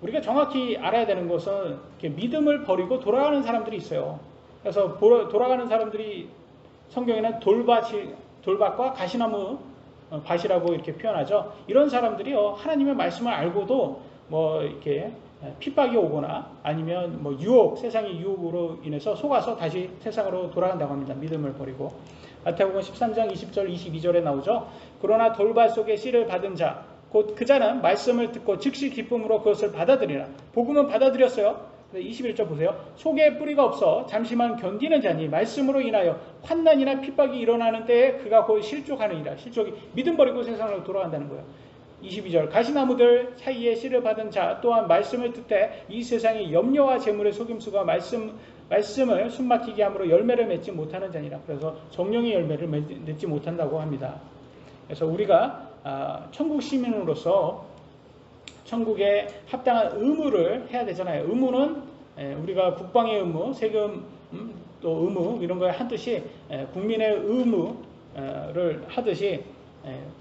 우리가 정확히 알아야 되는 것은 믿음을 버리고 돌아가는 사람들이 있어요. 그래서 돌아가는 사람들이 성경에는 돌밭과 가시나무 밭이라고 이렇게 표현하죠. 이런 사람들이요 하나님의 말씀을 알고도 뭐 이렇게 핍박이 오거나 아니면 뭐 세상의 유혹으로 인해서 속아서 다시 세상으로 돌아간다고 합니다. 믿음을 버리고. 마태복음 13장 20절 22절에 나오죠. 그러나 돌밭 속에 씨를 받은 자 곧 그 자는 말씀을 듣고 즉시 기쁨으로 그것을 받아들이라. 복음은 받아들였어요. 21절 보세요. 속에 뿌리가 없어 잠시만 견디는 자니 말씀으로 인하여 환난이나 핍박이 일어나는 때에 그가 곧 실족하느니라. 실족이 믿음 버리고 세상으로 돌아간다는 거예요. 22절 가시나무들 사이에 씨를 받은 자 또한 말씀을 듣되 이 세상의 염려와 재물의 속임수가 말씀을 숨막히게 함으로 열매를 맺지 못하는 자니라. 그래서 성령의 열매를 맺지 못한다고 합니다. 그래서 우리가 천국 시민으로서 천국에 합당한 의무를 해야 되잖아요. 의무는 우리가 국방의 의무, 세금 또 의무 이런 거에 하듯이 국민의 의무를 하듯이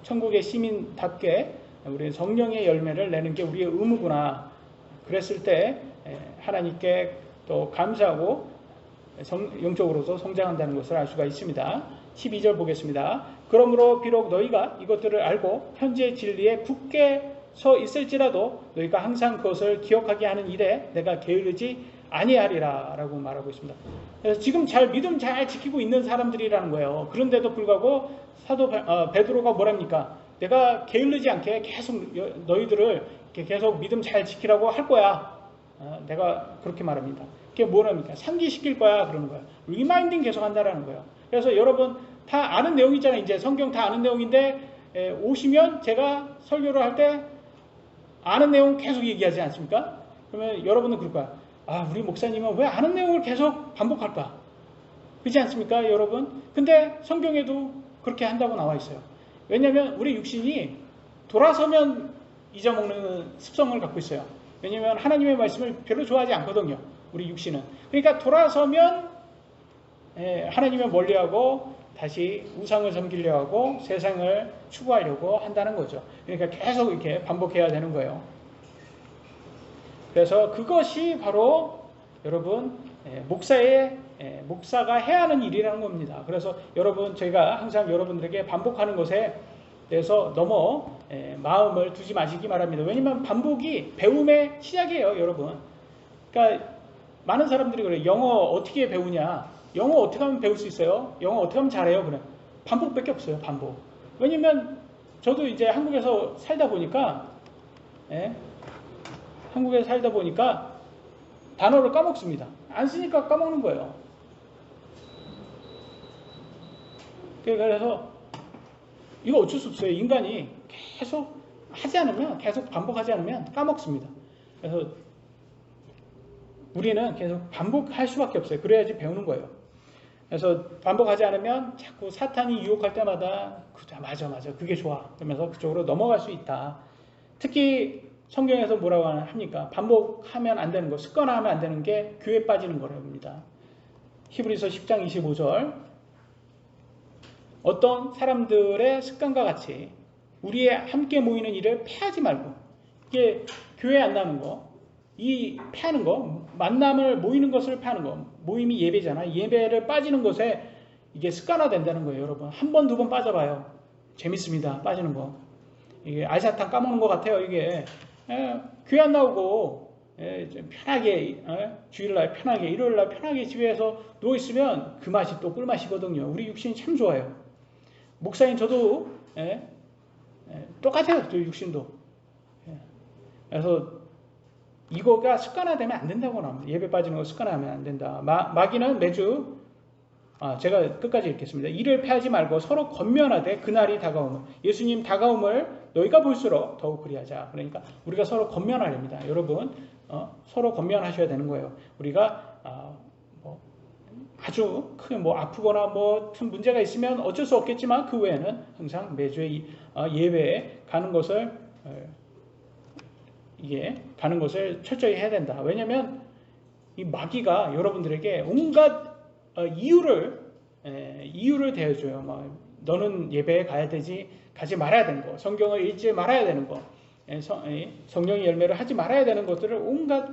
천국의 시민답게 우리 성령의 열매를 내는 게 우리의 의무구나. 그랬을 때 하나님께 또 감사하고 영적으로도 성장한다는 것을 알 수가 있습니다. 12절 보겠습니다. 그러므로 비록 너희가 이것들을 알고 현재의 진리에 굳게 서 있을지라도 너희가 항상 그것을 기억하게 하는 일에 내가 게으르지 아니하리라 라고 말하고 있습니다. 그래서 지금 믿음 잘 지키고 있는 사람들이라는 거예요. 그런데도 불구하고 사도 베드로가 뭐랍니까? 내가 게을르지 않게 계속 너희들을 계속 믿음 잘 지키라고 할 거야. 내가 그렇게 말합니다. 그게 뭐랍니까? 상기시킬 거야 그러는 거예요. 리마인딩 계속 한다라는 거예요. 그래서 여러분 다 아는 내용이잖아요. 이제 성경 다 아는 내용인데 오시면 제가 설교를 할 때 아는 내용 계속 얘기하지 않습니까? 그러면 여러분은 그럴 거야. 우리 목사님은 왜 아는 내용을 계속 반복할까? 그렇지 않습니까, 여러분? 근데 성경에도 그렇게 한다고 나와 있어요. 왜냐하면 우리 육신이 돌아서면 잊어먹는 습성을 갖고 있어요. 왜냐하면 하나님의 말씀을 별로 좋아하지 않거든요, 우리 육신은. 그러니까 돌아서면 하나님을 멀리하고 다시 우상을 섬기려 하고 세상을 추구하려고 한다는 거죠. 그러니까 계속 이렇게 반복해야 되는 거예요. 그래서 그것이 바로 여러분 목사가 해야 하는 일이라는 겁니다. 그래서 여러분, 제가 항상 여러분들에게 반복하는 것에 대해서 너무 마음을 두지 마시기 바랍니다. 왜냐하면 반복이 배움의 시작이에요, 여러분. 그러니까 많은 사람들이 그래요. 영어 어떻게 배우냐? 영어 어떻게 하면 배울 수 있어요? 영어 어떻게 하면 잘해요? 그래. 반복밖에 없어요, 반복. 왜냐면 저도 이제 한국에서 살다 보니까 단어를 까먹습니다. 안 쓰니까 까먹는 거예요. 그래서 이거 어쩔 수 없어요. 인간이 계속 반복하지 않으면 까먹습니다. 그래서 우리는 계속 반복할 수밖에 없어요. 그래야지 배우는 거예요. 그래서 반복하지 않으면 자꾸 사탄이 유혹할 때마다 맞아 그게 좋아 그러면서 그쪽으로 넘어갈 수 있다. 특히 성경에서 뭐라고 합니까? 반복하면 안 되는 거, 습관화하면 안 되는 게 교회에 빠지는 거랍니다. 히브리서 10장 25절. 어떤 사람들의 습관과 같이 우리의 함께 모이는 일을 패하지 말고, 이게 교회에 안 나오는 거, 이 패하는 거, 만남을 모이는 것을 패하는 거, 모임이 예배잖아. 예배를 빠지는 것에 이게 습관화 된다는 거예요, 여러분. 한 번, 두 번 빠져봐요. 재밌습니다, 빠지는 거. 이게 알사탕 까먹는 것 같아요, 이게. 교회 안 나오고 좀 편하게 주일날 편하게, 일요일날 편하게 집에서 누워있으면 그 맛이 또 꿀맛이거든요. 우리 육신이 참 좋아요. 목사님 저도 똑같아요, 저 육신도. 그래서 이거가 습관화되면 안 된다고 나옵니다. 예배 빠지는 거 습관화하면 안 된다. 마귀는 매주 제가 끝까지 읽겠습니다. 이를 패하지 말고 서로 권면하되 그날이 다가오면, 예수님 다가옴을 너희가 볼수록 더욱 그리하자. 그러니까 우리가 서로 권면하렵니다. 여러분 서로 권면하셔야 되는 거예요. 우리가 아주 크게 아프거나 큰 문제가 있으면 어쩔 수 없겠지만 그 외에는 항상 매주에 예배에 가는 것을 철저히 해야 된다. 왜냐하면 이 마귀가 여러분들에게 온갖 이유를 대어줘요. 너는 예배에 가야 되지, 가지 말아야 되는 거, 성경을 읽지 말아야 되는 거, 성령의 열매를 하지 말아야 되는 것들을 온갖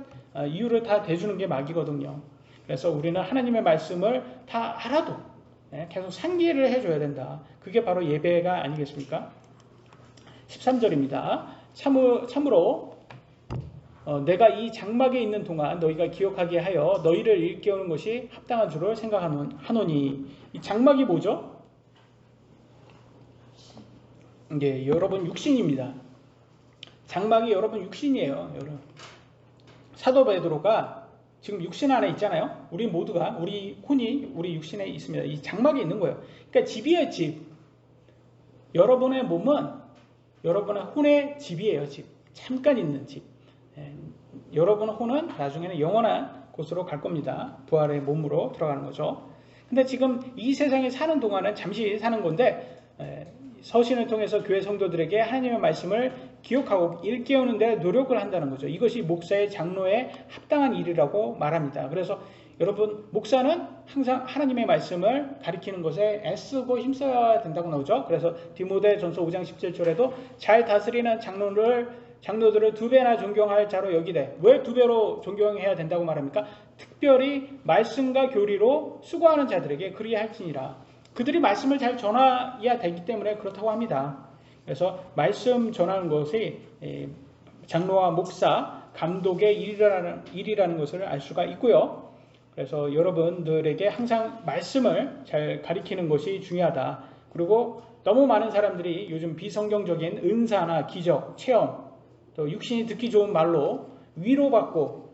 이유를 다 대주는 게 마귀거든요. 그래서 우리는 하나님의 말씀을 다 알아도 계속 상기를 해줘야 된다. 그게 바로 예배가 아니겠습니까? 13절입니다. 참으로 내가 이 장막에 있는 동안 너희가 기억하게 하여 너희를 일깨우는 것이 합당한 줄을 생각하노니. 이 장막이 뭐죠? 이게 여러분 육신입니다. 장막이 여러분 육신이에요. 여러분. 사도 베드로가 지금 육신 안에 있잖아요. 우리 모두가, 우리 혼이 우리 육신에 있습니다. 이 장막에 있는 거예요. 그러니까 집이에요, 집. 여러분의 몸은 여러분의 혼의 집이에요, 집. 잠깐 있는 집. 여러분의 혼은 나중에는 영원한 곳으로 갈 겁니다. 부활의 몸으로 들어가는 거죠. 근데 지금 이 세상에 사는 동안은 잠시 사는 건데, 서신을 통해서 교회 성도들에게 하나님의 말씀을 기억하고 일깨우는 데 노력을 한다는 거죠. 이것이 목사의 장로의 합당한 일이라고 말합니다. 그래서 여러분, 목사는 항상 하나님의 말씀을 가리키는 것에 애쓰고 힘써야 된다고 나오죠. 그래서 디모데전서 5장 17절에도 잘 다스리는 장로들을 2배나 존경할 자로 여기되, 왜 2배로 존경해야 된다고 말합니까? 특별히 말씀과 교리로 수고하는 자들에게 그리할지니라. 그들이 말씀을 잘 전해야 되기 때문에 그렇다고 합니다. 그래서 말씀 전하는 것이 장로와 목사, 감독의 일이라는 것을 알 수가 있고요. 그래서 여러분들에게 항상 말씀을 잘 가리키는 것이 중요하다. 그리고 너무 많은 사람들이 요즘 비성경적인 은사나 기적, 체험, 또 육신이 듣기 좋은 말로 위로받고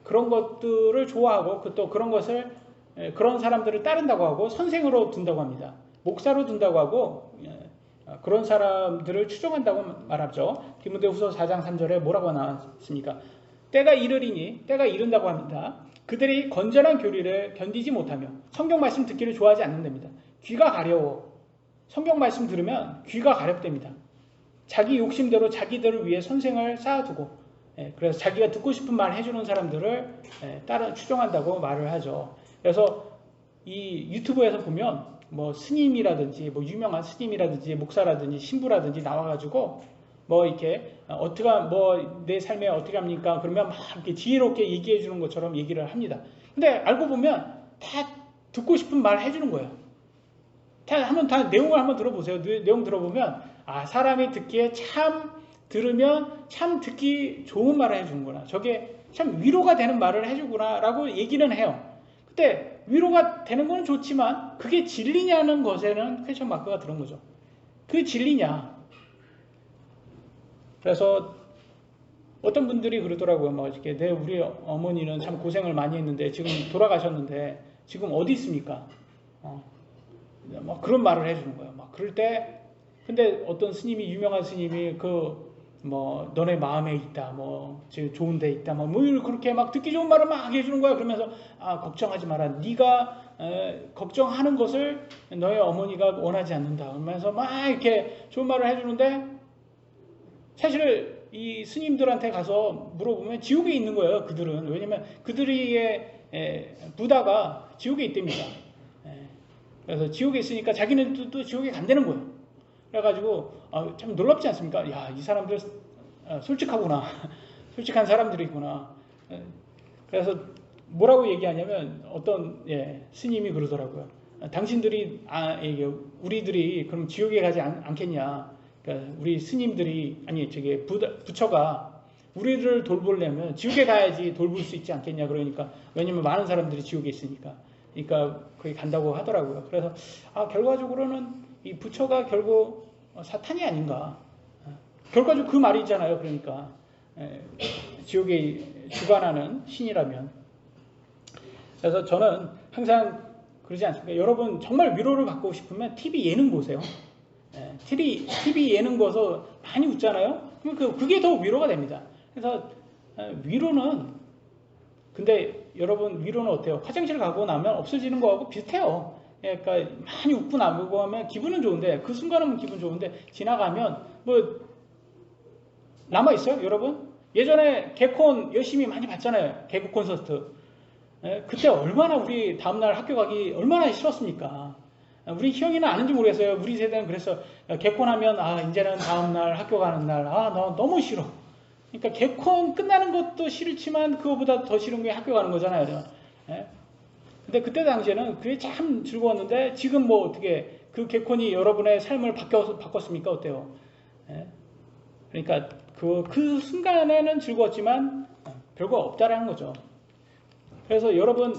그런 것들을 좋아하고 또 그런 사람들을 따른다고 하고 선생으로 둔다고 합니다. 목사로 둔다고 하고 그런 사람들을 추종한다고 말하죠. 디모데후서 4장 3절에 뭐라고 나왔습니까? 때가 이르리니 때가 이른다고 합니다. 그들이 건전한 교리를 견디지 못하며 성경 말씀 듣기를 좋아하지 않는답니다. 귀가 가려워. 성경 말씀 들으면 귀가 가렵답니다. 자기 욕심대로 자기들을 위해 선생을 쌓아두고 그래서 자기가 듣고 싶은 말 해주는 사람들을 따라 추종한다고 말을 하죠. 그래서 이 유튜브에서 보면 뭐 스님이라든지 뭐 유명한 스님이라든지 목사라든지 신부라든지 나와가지고 뭐 이렇게 어떻게 뭐 내 삶에 어떻게 합니까? 그러면 막 이렇게 지혜롭게 얘기해 주는 것처럼 얘기를 합니다. 근데 알고 보면 다 듣고 싶은 말 해주는 거예요. 다 내용을 한번 들어보세요. 내용 들어보면 아 사람이 듣기에 참 들으면 참 듣기 좋은 말을 해주는구나. 저게 참 위로가 되는 말을 해주구나 라고 얘기는 해요. 근데 위로가 되는 건 좋지만 그게 진리냐는 것에는 퀘스천 마크가 들은 거죠. 그게 진리냐. 그래서 어떤 분들이 그러더라고요. 뭐 이렇게 우리 어머니는 참 고생을 많이 했는데 지금 돌아가셨는데 지금 어디 있습니까? 막 그런 말을 해주는 거예요. 막 그럴 때 근데 어떤 스님이 유명한 스님이 뭐 너네 마음에 있다, 뭐 좋은 데 있다, 뭐 그렇게 막 듣기 좋은 말을 막 해주는 거야. 그러면서 아 걱정하지 마라. 네가 걱정하는 것을 너의 어머니가 원하지 않는다. 그러면서 막 이렇게 좋은 말을 해주는데 사실 이 스님들한테 가서 물어보면 지옥에 있는 거예요. 그들은 왜냐면 그들의 부다가 지옥에 있답니다. 그래서 지옥에 있으니까 자기는 또 지옥에 간다는 거예요. 그래가지고 참 놀랍지 않습니까? 야, 이 사람들 솔직하구나. 솔직한 사람들이구나. 그래서 뭐라고 얘기하냐면 어떤 스님이 그러더라고요. 당신들이 우리들이 그럼 지옥에 가지 않겠냐? 그러니까 우리 스님들이 부처가 우리를 돌보려면 지옥에 가야지 돌볼 수 있지 않겠냐? 그러니까 왜냐면 많은 사람들이 지옥에 있으니까. 그러니까 거기 간다고 하더라고요. 그래서 결과적으로는 이 부처가 결국 사탄이 아닌가. 결과적으로 그 말이 있잖아요. 그러니까 지옥에 주관하는 신이라면. 그래서 저는 항상 그러지 않습니까? 여러분 정말 위로를 받고 싶으면 TV 예능 보세요. TV 예능 봐서 많이 웃잖아요. 그게 더 위로가 됩니다. 그래서 위로는 근데 여러분 위로는 어때요? 화장실 가고 나면 없어지는 거하고 비슷해요. 그러니까 많이 웃고 나고 하면 기분은 좋은데 그 순간은 기분 좋은데 지나가면 뭐 남아있어요 여러분? 예전에 개콘 열심히 많이 봤잖아요. 개그 콘서트. 그때 얼마나 우리 다음날 학교 가기 얼마나 싫었습니까? 우리 형이는 아는지 모르겠어요. 우리 세대는 그래서 개콘 하면 이제는 다음날 학교 가는 날 나 너무 싫어. 그러니까 개콘 끝나는 것도 싫지만 그거보다 더 싫은 게 학교 가는 거잖아요. 근데 그때 당시에는 그게 참 즐거웠는데 지금 뭐 어떻게 그 개콘이 여러분의 삶을 바꿨습니까? 어때요? 그러니까 그 순간에는 즐거웠지만 별거 없다라는 거죠. 그래서 여러분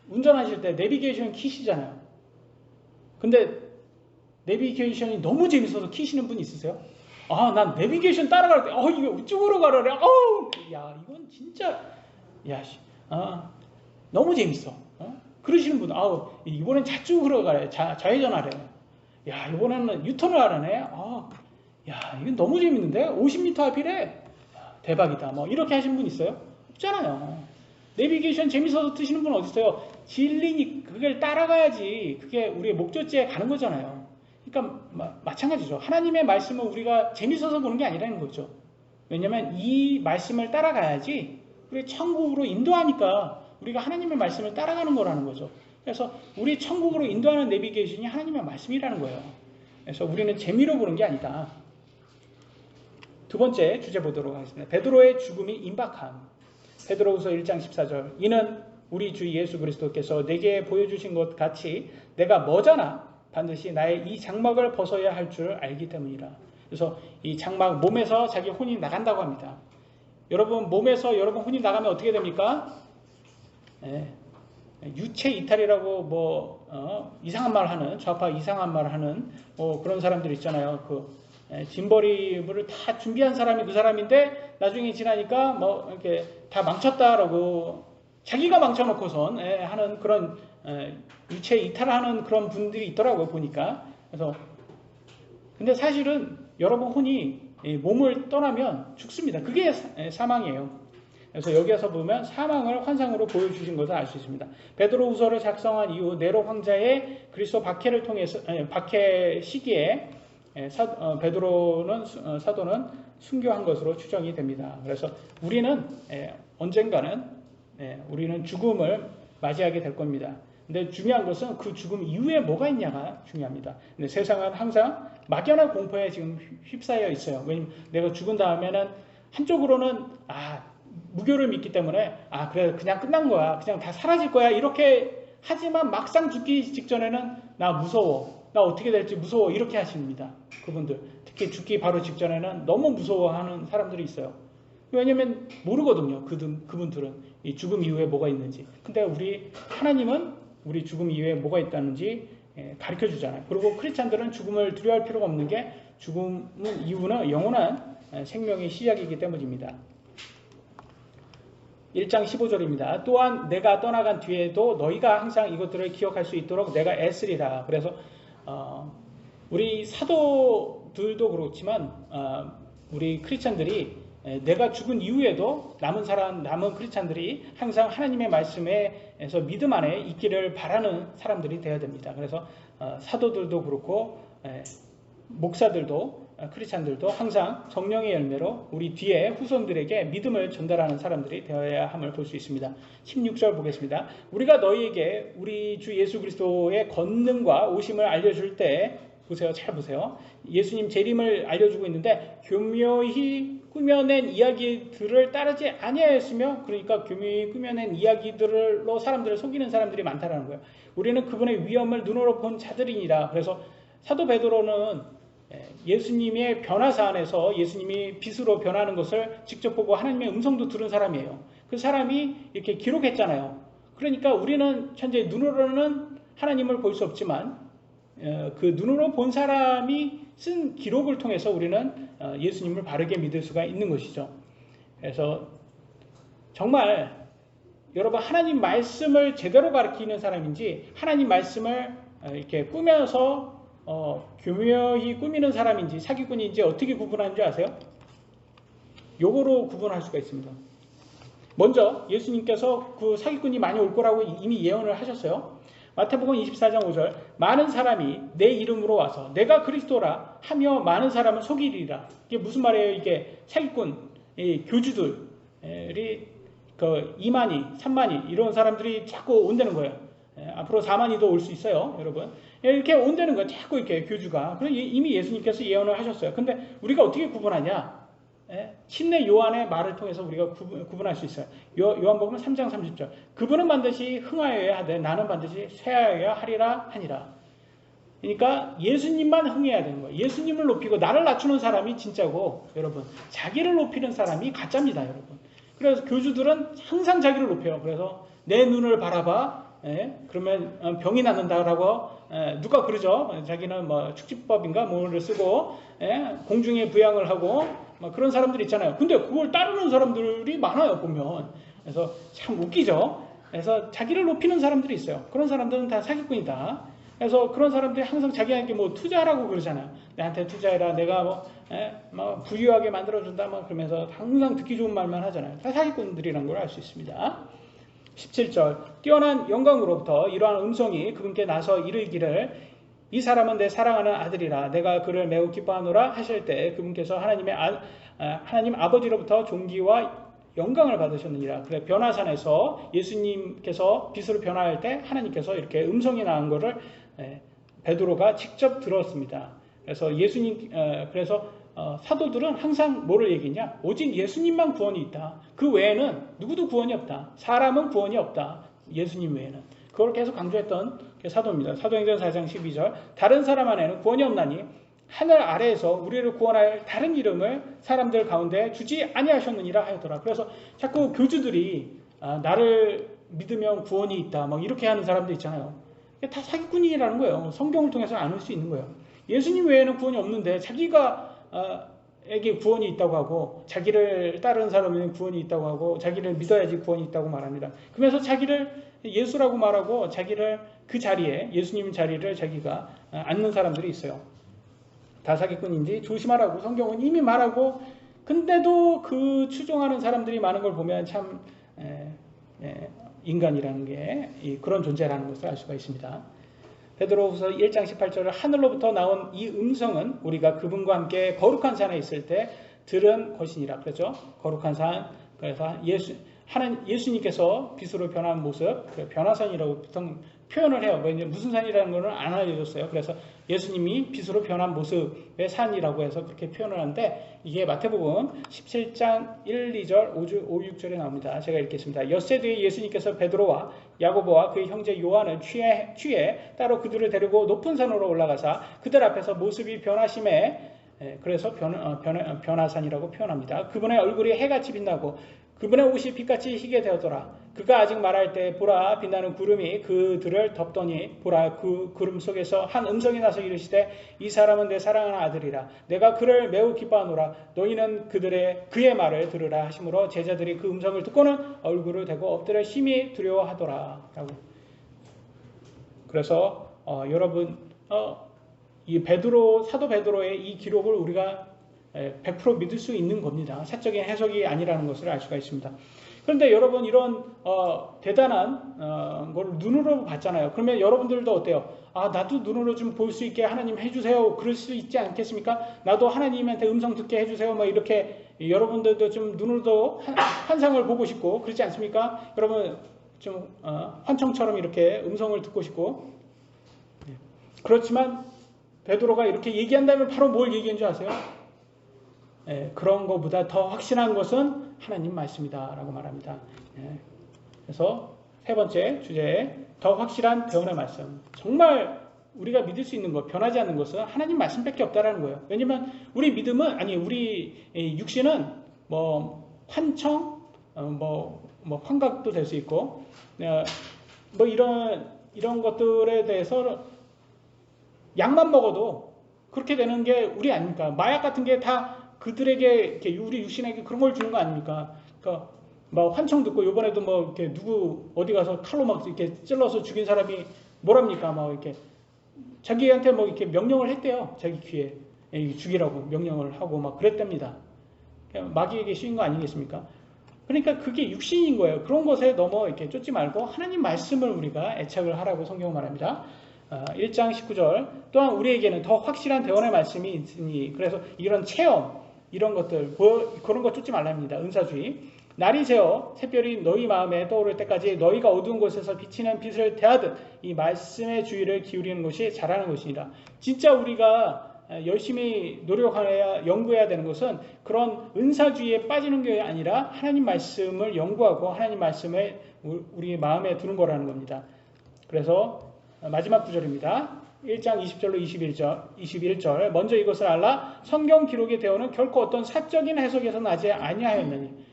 운전하실 때 내비게이션 키시잖아요. 근데 내비게이션이 너무 재밌어서 키시는 분 있으세요? 난 내비게이션 따라갈 때, 이거 이쪽으로 가라래. 야, 이건 진짜, 너무 재밌어. 그러시는 분, 이번엔 좌측으로 가래. 좌회전하래. 야, 이번에는 유턴을 하라네. 야, 이건 너무 재밌는데? 50m 앞이래. 대박이다. 뭐, 이렇게 하시는 분 있어요? 없잖아요. 내비게이션 재밌어서 트시는 분 어디 있어요? 진리니, 그걸 따라가야지. 그게 우리의 목적지에 가는 거잖아요. 그러니까 마찬가지죠. 하나님의 말씀은 우리가 재밌어서 보는 게 아니라는 거죠. 왜냐하면 이 말씀을 따라가야지 우리 천국으로 인도하니까 우리가 하나님의 말씀을 따라가는 거라는 거죠. 그래서 우리 천국으로 인도하는 내비게이션이 하나님의 말씀이라는 거예요. 그래서 우리는 재미로 보는 게 아니다. 두 번째 주제 보도록 하겠습니다. 베드로의 죽음이 임박함. 베드로후서 1장 14절. 이는 우리 주 예수 그리스도께서 내게 보여주신 것 같이 내가 머저나 반드시 나의 이 장막을 벗어야 할 줄 알기 때문이라. 그래서 이 장막, 몸에서 자기 혼이 나간다고 합니다. 여러분 몸에서 여러분 혼이 나가면 어떻게 됩니까? 유체 이탈이라고 이상한 말 하는, 좌파 이상한 말 하는 그런 사람들 있잖아요. 짐버리를 다 준비한 사람이 그 사람인데 나중에 지나니까 이렇게 다 망쳤다라고 자기가 망쳐놓고선 하는 그런 유체 이탈하는 그런 분들이 있더라고요. 보니까. 그래서 근데 사실은 여러분 혼이 몸을 떠나면 죽습니다. 그게 사망이에요. 그래서 여기에서 보면 사망을 환상으로 보여주신 것을 알 수 있습니다. 베드로후서를 작성한 이후 네로 황제의 그리스도 박해를 통해서 박해 시기에 베드로는 사도는 순교한 것으로 추정이 됩니다. 그래서 우리는 언젠가는 우리는 죽음을 맞이하게 될 겁니다. 근데 중요한 것은 그 죽음 이후에 뭐가 있냐가 중요합니다. 근데 세상은 항상 막연한 공포에 지금 휩싸여 있어요. 왜냐면 내가 죽은 다음에는 한쪽으로는 무교를 믿기 때문에 그래 그냥 끝난 거야, 그냥 다 사라질 거야 이렇게 하지만 막상 죽기 직전에는 나 무서워, 나 어떻게 될지 무서워 이렇게 하십니다. 그분들 특히 죽기 바로 직전에는 너무 무서워하는 사람들이 있어요. 왜냐면 모르거든요. 그분들은 이 죽음 이후에 뭐가 있는지. 근데 우리 하나님은 우리 죽음 이후에 뭐가 있다는지 가르쳐 주잖아요. 그리고 크리스찬들은 죽음을 두려워할 필요가 없는 게 죽음은 이후는 영원한 생명의 시작이기 때문입니다. 1장 15절입니다. 또한 내가 떠나간 뒤에도 너희가 항상 이것들을 기억할 수 있도록 내가 애쓰리라. 그래서 우리 사도들도 그렇지만 우리 크리스찬들이 내가 죽은 이후에도 남은 크리스찬들이 항상 하나님의 말씀에서 믿음 안에 있기를 바라는 사람들이 되어야 됩니다. 그래서 사도들도 그렇고 목사들도 크리스찬들도 항상 성령의 열매로 우리 뒤에 후손들에게 믿음을 전달하는 사람들이 되어야 함을 볼 수 있습니다. 16절 보겠습니다. 우리가 너희에게 우리 주 예수 그리스도의 권능과 오심을 알려줄 때 보세요. 잘 보세요. 예수님 재림을 알려주고 있는데 교묘히 꾸며낸 이야기들을 따르지 아니하였으며, 그러니까 교묘히 꾸며낸 이야기들로 사람들을 속이는 사람들이 많다는 거예요. 우리는 그분의 위엄을 눈으로 본 자들이니라. 그래서 사도 베드로는 예수님의 변화사 안에서 예수님이 빛으로 변하는 것을 직접 보고 하나님의 음성도 들은 사람이에요. 그 사람이 이렇게 기록했잖아요. 그러니까 우리는 현재 눈으로는 하나님을 볼 수 없지만 그 눈으로 본 사람이 쓴 기록을 통해서 우리는 예수님을 바르게 믿을 수가 있는 것이죠. 그래서 정말 여러분 하나님 말씀을 제대로 가르치는 사람인지 하나님 말씀을 이렇게 꾸며서 교묘히 꾸미는 사람인지 사기꾼인지 어떻게 구분하는지 아세요? 요거로 구분할 수가 있습니다. 먼저 예수님께서 그 사기꾼이 많이 올 거라고 이미 예언을 하셨어요. 마태복음 24장 5절 많은 사람이 내 이름으로 와서 내가 그리스도라 하며 많은 사람을 속이리라. 이게 무슨 말이에요? 이게 사기꾼 교주들이 2만이 3만이 이런 사람들이 자꾸 온다는 거예요. 앞으로 4만이도 올 수 있어요, 여러분. 이렇게 온다는 거예요. 자꾸 이렇게 교주가. 그래서 이미 예수님께서 예언을 하셨어요. 근데 우리가 어떻게 구분하냐? 신내 요한의 말을 통해서 우리가 구분할 수 있어요. 요한복음 3장 30절 그분은 반드시 흥하여야 하되 나는 반드시 쇠하여야 하리라 하니라. 그러니까 예수님만 흥해야 되는 거예요. 예수님을 높이고 나를 낮추는 사람이 진짜고, 여러분 자기를 높이는 사람이 가짜입니다, 여러분. 그래서 교주들은 항상 자기를 높여요. 그래서 내 눈을 바라봐, 그러면 병이 낫는다라고 누가 그러죠. 자기는 뭐 축지법인가 뭐를 쓰고 공중에 부양을 하고 그런 사람들이 있잖아요. 근데 그걸 따르는 사람들이 많아요, 보면. 그래서 참 웃기죠. 그래서 자기를 높이는 사람들이 있어요. 그런 사람들은 다 사기꾼이다. 그래서 그런 사람들이 항상 자기한테 뭐 투자하라고 그러잖아요. 내한테 투자해라. 내가 뭐 부유하게 만들어준다. 그러면서 항상 듣기 좋은 말만 하잖아요. 다 사기꾼들이라는 걸 알 수 있습니다. 17절 뛰어난 영광으로부터 이러한 음성이 그분께 나서 이르기를 이 사람은 내 사랑하는 아들이라 내가 그를 매우 기뻐하노라 하실 때 그분께서 하나님 아버지로부터 존귀와 영광을 받으셨느니라. 그래 변화산에서 예수님께서 빛으로 변화할 때 하나님께서 이렇게 음성이 나온 것을 베드로가 직접 들었습니다. 그래서 그래서 사도들은 항상 뭐를 얘기했냐? 오직 예수님만 구원이 있다. 그 외에는 누구도 구원이 없다. 사람은 구원이 없다. 예수님 외에는. 그걸 계속 강조했던 게 사도입니다. 사도행전 4장 12절 다른 사람 안에는 구원이 없나니 하늘 아래에서 우리를 구원할 다른 이름을 사람들 가운데 주지 아니하셨느니라 하였더라. 그래서 자꾸 교주들이 나를 믿으면 구원이 있다 이렇게 하는 사람들 있잖아요. 다 사기꾼이라는 거예요. 성경을 통해서 아는 수 있는 거예요. 예수님 외에는 구원이 없는데 자기가 에게 구원이 있다고 하고 자기를 따르는 사람에는 구원이 있다고 하고 자기를 믿어야지 구원이 있다고 말합니다. 그러면서 자기를 예수라고 말하고 자기를 그 자리에 예수님 자리를 자기가 앉는 사람들이 있어요. 다 사기꾼인지 조심하라고 성경은 이미 말하고 근데도 그 추종하는 사람들이 많은 걸 보면 참 인간이라는 게 그런 존재라는 것을 알 수가 있습니다. 베드로후서 1장 18절을 하늘로부터 나온 이 음성은 우리가 그분과 함께 거룩한 산에 있을 때 들은 것이니라. 그렇죠? 거룩한 산. 그래서 예수님께서 빛으로 변한 모습, 변화산이라고 보통 표현을 해요. 무슨 산이라는 것은 안 알려줬어요. 그래서 예수님이 빛으로 변한 모습의 산이라고 해서 그렇게 표현을 하는데, 이게 마태복음 17장 1, 2절, 5, 6절에 나옵니다. 제가 읽겠습니다. 엿새 뒤에 예수님께서 베드로와 야고보와 그의 형제 요한을 취해 따로 그들을 데리고 높은 산으로 올라가사 그들 앞에서 모습이 변하심에, 그래서 변화산이라고 표현합니다. 그분의 얼굴이 해같이 빛나고 그분의 옷이 빛같이 희게 되었더라. 그가 아직 말할 때 보라, 빛나는 구름이 그들을 덮더니 보라, 그 구름 속에서 한 음성이 나서 이르시되 이 사람은 내 사랑하는 아들이라. 내가 그를 매우 기뻐하노라. 너희는 그의 말을 들으라 하시므로 제자들이 그 음성을 듣고는 얼굴을 대고 엎드려 심히 두려워하더라. 라고. 그래서 여러분, 이 사도 베드로의 이 기록을 우리가 100% 믿을 수 있는 겁니다. 사적인 해석이 아니라는 것을 알 수가 있습니다. 그런데 여러분, 이런 대단한 걸 눈으로 봤잖아요. 그러면 여러분들도 어때요? 나도 눈으로 좀 볼 수 있게 하나님 해주세요. 그럴 수 있지 않겠습니까? 나도 하나님한테 음성 듣게 해주세요. 이렇게 여러분들도 좀 눈으로도 환상을 보고 싶고 그렇지 않습니까? 여러분 좀 환청처럼 이렇게 음성을 듣고 싶고. 그렇지만 베드로가 이렇게 얘기한다면 바로 뭘 얘기한 줄 아세요? 그런 것보다 더 확실한 것은 하나님 말씀이다 라고 말합니다. 그래서 세 번째 주제에 더 확실한 대언의 말씀. 정말 우리가 믿을 수 있는 것, 변하지 않는 것은 하나님 말씀밖에 없다라는 거예요. 왜냐면 우리 믿음은, 우리 육신은 환청, 환각도 될 수 있고 이런 것들에 대해서 약만 먹어도 그렇게 되는 게 우리 아닙니까? 마약 같은 게 다 그들에게, 우리 육신에게 그런 걸 주는 거 아닙니까? 그러니까 환청 듣고 이번에도 이렇게 누구 어디 가서 칼로 이렇게 찔러서 죽인 사람이 뭐랍니까? 이렇게 자기한테 이렇게 명령을 했대요. 자기 귀에 죽이라고 명령을 하고 그랬답니다. 마귀에게 씌인 거 아니겠습니까? 그러니까 그게 육신인 거예요. 그런 것에 너무 이렇게 쫓지 말고 하나님 말씀을 우리가 애착을 하라고 성경은 말합니다. 1장 19절 또한 우리에게는 더 확실한 대언의 말씀이 있으니, 그래서 이런 체험, 이런 것들, 그런 거 쫓지 말랍니다. 은사주의. 날이 새어 샛별이 너희 마음에 떠오를 때까지 너희가 어두운 곳에서 비치는 빛을 대하듯 이 말씀의 주의를 기울이는 것이 잘하는 것이니라. 진짜 우리가 열심히 노력해야, 연구해야 되는 것은 그런 은사주의에 빠지는 게 아니라 하나님 말씀을 연구하고 하나님 말씀을 우리 마음에 두는 거라는 겁니다. 그래서 마지막 구절입니다. 1장 20절로 21절 먼저 이것을 알라. 성경 기록의 대언은 결코 어떤 사적인 해석에서 나지 아니하였느니.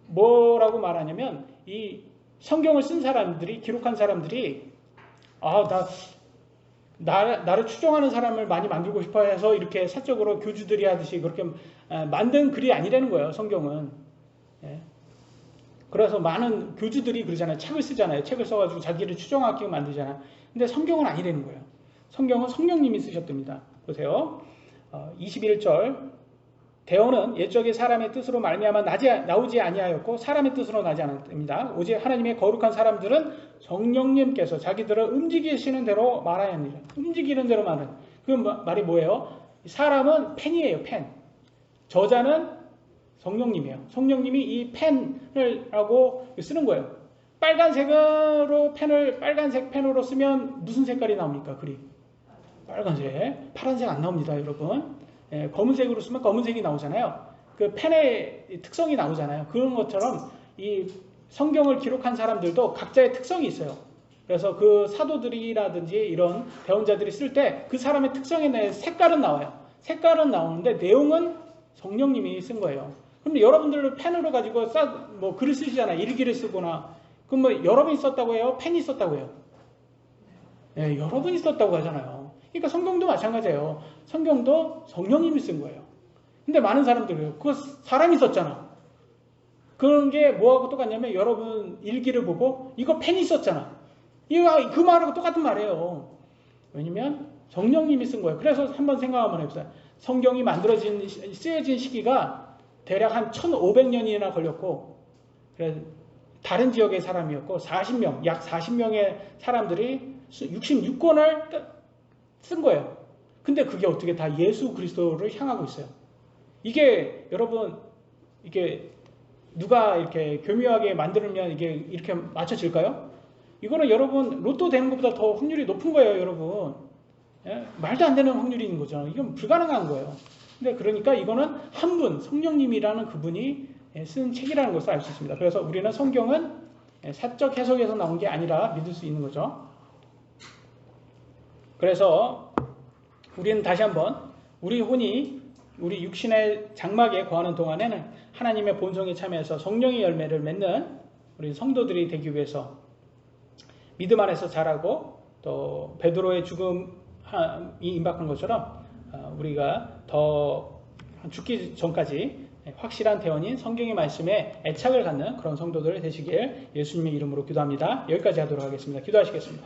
뭐라고 말하냐면 이 성경을 쓴 사람들이, 기록한 사람들이 나를 추종하는 사람을 많이 만들고 싶어 해서 이렇게 사적으로 교주들이 하듯이 그렇게 만든 글이 아니라는 거예요. 성경은. 그래서 많은 교주들이 그러잖아요. 책을 쓰잖아요. 책을 써가지고 자기를 추종하게 만들잖아요. 근데 성경은 아니라는 거예요. 성경은 성령님이 쓰셨답니다. 보세요. 21절 대언은 옛적에 사람의 뜻으로 말미암아 나오지 아니하였고 사람의 뜻으로 나지 않았습니다. 오직 하나님의 거룩한 사람들은 성령님께서 자기들을 움직이시는 대로 말하였느니라. 움직이는 대로 말은. 그 말이 뭐예요? 사람은 펜이에요. 펜. 저자는 성령님이에요. 성령님이 이 펜을 하고 쓰는 거예요. 빨간색 펜으로 쓰면 무슨 색깔이 나옵니까? 글이. 빨간색. 파란색 안 나옵니다, 여러분. 검은색으로 쓰면 검은색이 나오잖아요. 그 펜의 특성이 나오잖아요. 그런 것처럼 이 성경을 기록한 사람들도 각자의 특성이 있어요. 그래서 그 사도들이라든지 이런 대언자들이 쓸 때 그 사람의 특성에 대해 색깔은 나와요. 색깔은 나오는데 내용은 성령님이 쓴 거예요. 그럼 여러분들도 펜으로 가지고 글을 쓰시잖아요. 일기를 쓰거나. 그럼 여러분이 썼다고 해요? 펜이 썼다고 해요? 여러분이 썼다고 하잖아요. 그러니까 성경도 마찬가지예요. 성경도 성령님이 쓴 거예요. 근데 많은 사람들이 그거 사람이 썼잖아. 그런 게 뭐하고 똑같냐면 여러분 일기를 보고 이거 펜이 썼잖아. 이거 그 말하고 똑같은 말이에요. 왜냐면 성령님이 쓴 거예요. 그래서 한번 생각 한번 해보세요. 성경이 쓰여진 시기가 대략 한 1500년이나 걸렸고, 다른 지역의 사람이었고, 약 40명의 사람들이 66권을 쓴 거예요. 근데 그게 어떻게 다 예수 그리스도를 향하고 있어요. 이게 여러분, 이게 누가 이렇게 교묘하게 만들면 이게 이렇게 맞춰질까요? 이거는 여러분 로또 되는 것보다 더 확률이 높은 거예요, 여러분. 예? 말도 안 되는 확률인 거죠. 이건 불가능한 거예요. 근데 그러니까 이거는 한 분, 성령님이라는 그분이 쓴 책이라는 것을 알 수 있습니다. 그래서 우리는 성경은 사적 해석에서 나온 게 아니라 믿을 수 있는 거죠. 그래서 우리는 다시 한번 우리 혼이 우리 육신의 장막에 거하는 동안에는 하나님의 본성에 참여해서 성령의 열매를 맺는 우리 성도들이 되기 위해서 믿음 안에서 자라고, 또 베드로의 죽음이 임박한 것처럼 우리가 더 죽기 전까지 확실한 대원인 성경의 말씀에 애착을 갖는 그런 성도들 되시길 예수님의 이름으로 기도합니다. 여기까지 하도록 하겠습니다. 기도하시겠습니다.